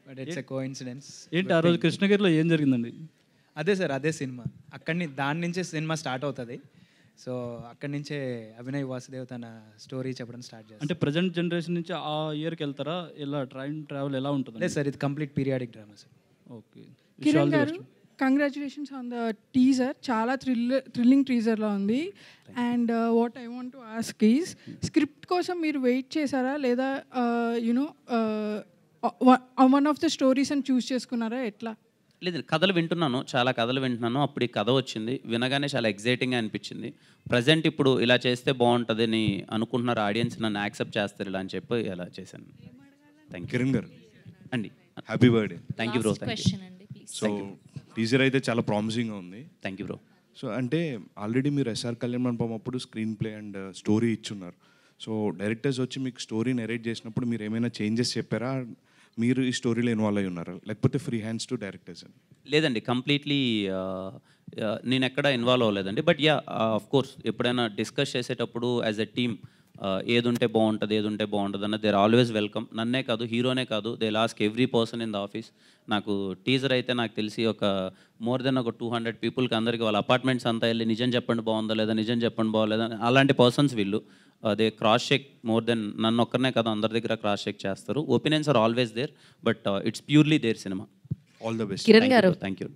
బట్ ఇట్స్ ఎ కోఇన్సిడెన్స్. ఏంటి ఆ రోజు కృష్ణగిరిలో ఏం జరిగిందండి? అదే సార్, అదే సినిమా. దాని నుంచే సినిమా స్టార్ట్ అవుతుంది. సో అక్కడి నుంచే అభినయ్ వాసుదేవ్ తన స్టోరీ చెప్పడం స్టార్ట్ చేస్తారు. అంటే ప్రజెంట్ జనరేషన్ నుంచి ఆ ఇయర్కి వెళ్తారా, ఇలా ట్రావెల్ ఎలా ఉంటుంది? లేదు సార్, ఇది complete periodic drama sir. Okay. Kiran గారు కంగ్రాచులేషన్స్ ఆన్ ద టీజర్. చాలా థ్రిల్లింగ్ టీజర్లో ఉంది. And what I want to ask is, script కోసం మీరు వెయిట్ చేశారా లేదా you know one of the stories అని చూస్ చేసుకున్నారా, ఎట్లా? లేదు, కథలు వింటున్నాను, చాలా కథలు వింటున్నాను. అప్పుడు ఈ కథ వచ్చింది, వినగానే చాలా ఎగ్జైటింగ్గా అనిపించింది. ప్రజెంట్ ఇప్పుడు ఇలా చేస్తే బాగుంటుంది అని అనుకుంటున్నారు ఆడియన్స్, నన్ను యాక్సెప్ట్ చేస్తారు ఇలా అని చెప్పి ఇలా చేశాను. Thank you. కిరణ్ గారు అండి, happy birthday. Thank you bro. Thank you. So teaser అయితే చాలా ప్రామిసింగ్గా ఉంది. Thank you bro. సో అంటే ఆల్రెడీ మీరు ఎస్ఆర్ కళ్యాణ్ మండపం అప్పుడు స్క్రీన్ ప్లే అండ్ స్టోరీ ఇచ్చున్నారు. సో డైరెక్టర్స్ వచ్చి మీకు స్టోరీ నెరేట్ చేసినప్పుడు మీరు ఏమైనా చేంజెస్ చెప్పారా, మీరు ఈ స్టోరీలో ఇన్వాల్వ్ అయి ఉన్నారా, లేకపోతే ఫ్రీ హ్యాండ్స్ టు డైరెక్టర్స్? లేదండి, కంప్లీట్లీ నేను ఎక్కడ ఇన్వాల్వ్ అవ్వలేదండి. బట్ యా, ఆఫ్ కోర్స్ ఎప్పుడైనా డిస్కస్ చేసేటప్పుడు యాజ్ ఎ టీమ్ ఏది ఉంటే బాగుంటుంది అన్న దేర్ ఆల్వేస్ వెల్కమ్. నన్నే కాదు, హీరోనే కాదు, they లాస్క్ every person in the office. నాకు టీజర్ అయితే నాకు తెలిసి ఒక మోర్ దెన్ ఒక 200 పీపుల్కి అందరికీ వాళ్ళ అపార్ట్మెంట్స్ అంతా వెళ్ళి నిజం చెప్పండి బాగుందా లేదా, నిజం చెప్పండి బాగోలేదా, అలాంటి పర్సన్స్ వీళ్ళు. They cross check more than నన్ను ఒక్కరినే కాదు, అందరి దగ్గర క్రాస్ చెక్ చేస్తారు. Opinions are always there, but it's purely their సినిమా. All the best. Kiran garu, thank you.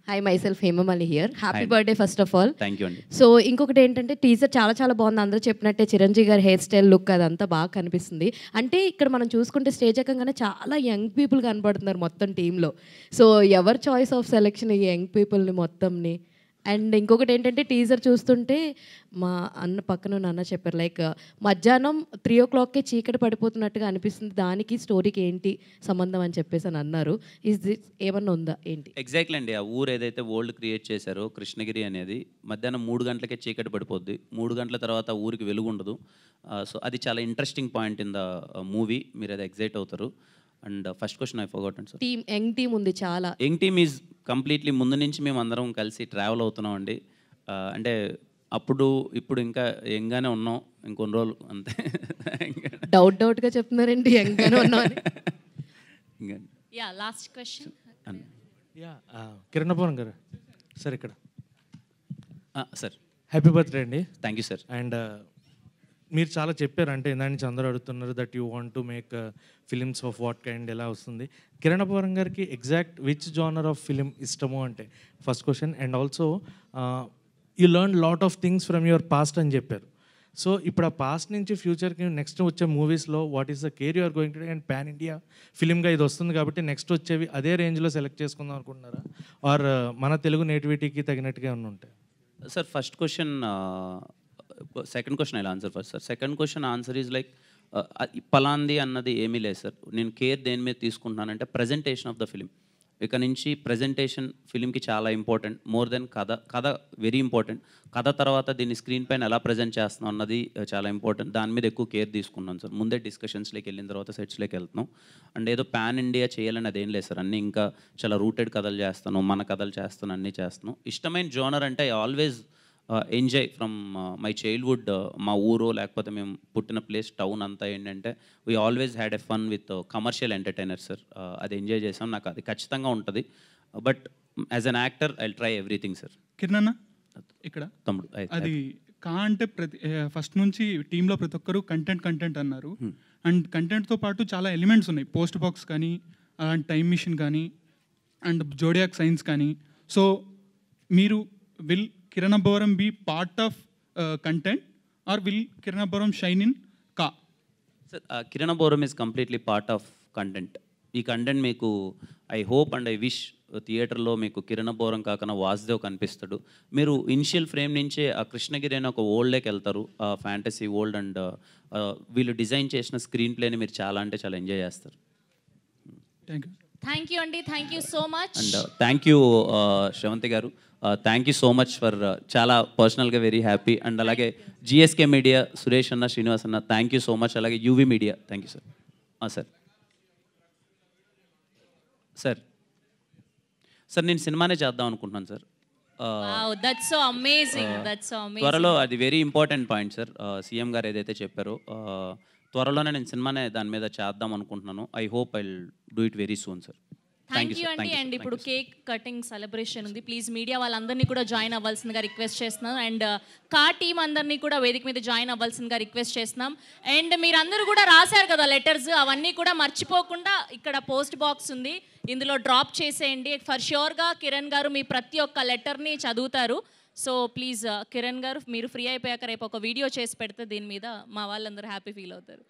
Hi myself Hemamali here. Happy birthday first of all. Thank you అండి. So ఇంకొకటి ఏంటంటే టీజర్ చాలా చాలా బాగుంది. అందరూ చెప్పినట్టే చిరంజీవి గారి హెయిర్ స్టైల్, లుక్ అదంతా బాగా కనిపిస్తుంది. అంటే ఇక్కడ మనం చూసుకుంటే స్టేజ్ ఎక్కగానే చాలా యంగ్ పీపుల్ కనబడుతున్నారు మొత్తం టీంలో. సో ఎవరి చాయిస్ ఆఫ్ సెలెక్షన్ ఈ యంగ్ పీపుల్ని మొత్తంని? అండ్ ఇంకొకటి ఏంటంటే టీజర్ చూస్తుంటే మా అన్న పక్కన నాన్న చెప్పారు, లైక్ మధ్యాహ్నం 3 o'clockకే చీకటి పడిపోతున్నట్టుగా అనిపిస్తుంది, దానికి స్టోరీకి ఏంటి సంబంధం అని చెప్పేసి అని అన్నారు. ఇస్ దిస్ ఏమన్నా ఉందా ఏంటి? ఎగ్జాక్ట్లీ అండి, ఆ ఊరు ఏదైతే వరల్డ్ క్రియేట్ చేశారో కృష్ణగిరి అనేది, మధ్యాహ్నం 3 గంటలకే చీకటి పడిపోద్ది, 3 గంటల తర్వాత ఆ ఊరికి వెలుగు ఉండదు. సో అది చాలా interesting point in the movie, మీరు అది ఎగ్జైట్ అవుతారు. And first question I forgotten sir. Team young team ఉంది చాలా. యంగ్ టీమ్ ఈజ్ కంప్లీట్లీ ముందు నుంచి మేము అందరం కలిసి ట్రావెల్ అవుతున్నాం అండి. అంటే అప్పుడు ఇప్పుడు ఇంకా యంగ్గానే ఉన్నాం, ఇంకొన్ని రోజులు అంతే. డౌట్గా చెప్తున్నారండి యంగ్గానే ఉన్నాం. Yeah, last question. యా, కిరణపురం గారు సార్, ఇక్కడ సార్ హ్యాపీ బర్త్డే అండి. Thank you sir. అండ్ మీరు చాలా చెప్పారు, అంటే ఇందా నుంచి అందరూ అడుగుతున్నారు that you want to make films of what kind, ఎలా వస్తుంది కిరణపురం గారికి exact which genre of film ఇష్టము అంటే first question. And also you learn lot of things from your past అని చెప్పారు. సో ఇప్పుడు ఆ పాస్ట్ నుంచి ఫ్యూచర్కి నెక్స్ట్ వచ్చే మూవీస్లో what is the care you are going to, and pan India ఫిలింగా ఇది వస్తుంది కాబట్టి నెక్స్ట్ వచ్చేవి అదే రేంజ్లో సెలెక్ట్ చేసుకుందాం అనుకుంటున్నారా, ఆర్ మన తెలుగు నేటివిటీకి తగినట్టుగా ఏమన్నా ఉంటాయి? Sir first question, second question I answer first sir. Second question answer is like పలాంది అన్నది ఏమీ లేదు సార్. నేను కేర్ దేని మీద తీసుకుంటున్నానంటే ప్రజెంటేషన్ ఆఫ్ ద ఫిలిం. ఇక నుంచి ప్రజెంటేషన్ ఫిలింకి చాలా ఇంపార్టెంట్, మోర్ దెన్ కథ వెరీ ఇంపార్టెంట్. కథ తర్వాత దీన్ని స్క్రీన్ పైన ఎలా ప్రజెంట్ చేస్తున్నాం అన్నది చాలా ఇంపార్టెంట్. దాని మీద ఎక్కువ కేర్ తీసుకున్నాం సార్. ముందే డిస్కషన్స్లోకి వెళ్ళిన తర్వాత సెట్స్లోకి వెళ్తున్నాం. అండ్ ఏదో పాన్ ఇండియా చేయాలని అదేం లేదు సార్. అన్నీ ఇంకా చాలా రూటెడ్ కథలు చేస్తాను, మన కథలు చేస్తాను, అన్నీ చేస్తున్నాం. ఇష్టమైన జోనర్ అంటే I always enjoy from my childhood. మా ఊరు లేకపోతే మేము పుట్టిన ప్లేస్ టౌన్ అంతా ఏంటంటే we always had a fun with commercial entertainer sir. అది ఎంజాయ్ చేసాం, నాకు అది ఖచ్చితంగా ఉంటుంది. But as an actor I try everything sir. Kiran అన్న ఇక్కడ తమ్ముడు అది కా అంటే ఫస్ట్ నుంచి టీంలో ప్రతి ఒక్కరు కంటెంట్ అన్నారు. అండ్ కంటెంట్తో పాటు చాలా ఎలిమెంట్స్ ఉన్నాయి, పోస్ట్ బాక్స్ కానీ అలాంటి టైం మిషన్ కానీ అండ్ జోడియాక్ సైన్స్ కానీ. సో మీరు will Kiran Abbavaram be part of content or will Kiran Abbavaram shine in కా? Sir Kiran Abbavaram is completely part of content. ఈ కంటెంట్ మీకు I hope and I wish థియేటర్లో మీకు కిరణ్ అబ్బవరం కాకుండా వాసుదేవ్ కనిపిస్తాడు. మీరు ఇనిషియల్ ఫ్రేమ్ నుంచే ఆ కృష్ణగిరి అనే ఒక వరల్డ్లోకి వెళ్తారు, ఫ్యాంటసీ వరల్డ్. అండ్ వీళ్ళు డిజైన్ చేసిన స్క్రీన్ ప్లేని మీరు చాలా అంటే చాలా ఎంజాయ్ చేస్తారు. థ్యాంక్ యూ అండి, thank you so much. And thank you Sravanthi garu, thank you so much for చాలా పర్సనల్గా వెరీ హ్యాపీ. అండ్ అలాగే జిఎస్కే మీడియా సురేష్ అన్న, శ్రీనివాస్ అన్న, థ్యాంక్ యూ సో మచ్. అలాగే UV media thank you sir. Sir sir నేను సినిమానే చేద్దాం అనుకుంటున్నాను sir. That's so amazing, that's so amazing. త్వరలో అది very important point sir. CM గారు ఏదైతే చెప్పారో త్వరలోనే నేను సినిమానే దాని మీద చేద్దాం అనుకుంటున్నాను. I hope I do it very soon sir. Thank you అండి. అండ్ ఇప్పుడు కేక్ కటింగ్ సెలబ్రేషన్ ఉంది. ప్లీజ్ మీడియా వాళ్ళందరినీ కూడా జాయిన్ అవ్వాల్సిందిగా రిక్వెస్ట్ చేస్తున్నాం. అండ్ కా టీమ్ అందరినీ కూడా వేదిక మీద జాయిన్ అవ్వాల్సిందిగా రిక్వెస్ట్ చేస్తున్నాం. అండ్ మీరందరూ కూడా రాశారు కదా లెటర్స్, అవన్నీ కూడా మర్చిపోకుండా ఇక్కడ పోస్ట్ బాక్స్ ఉంది, ఇందులో డ్రాప్ చేసేయండి. ఫర్ ష్యూర్గా కిరణ్ గారు మీ ప్రతి ఒక్క లెటర్ని చదువుతారు. సో ప్లీజ్ కిరణ్ గారు మీరు ఫ్రీ అయిపోయాక రేపు ఒక వీడియో చేసి పెడితే దీని మీద మా వాళ్ళందరూ హ్యాపీ ఫీల్ అవుతారు.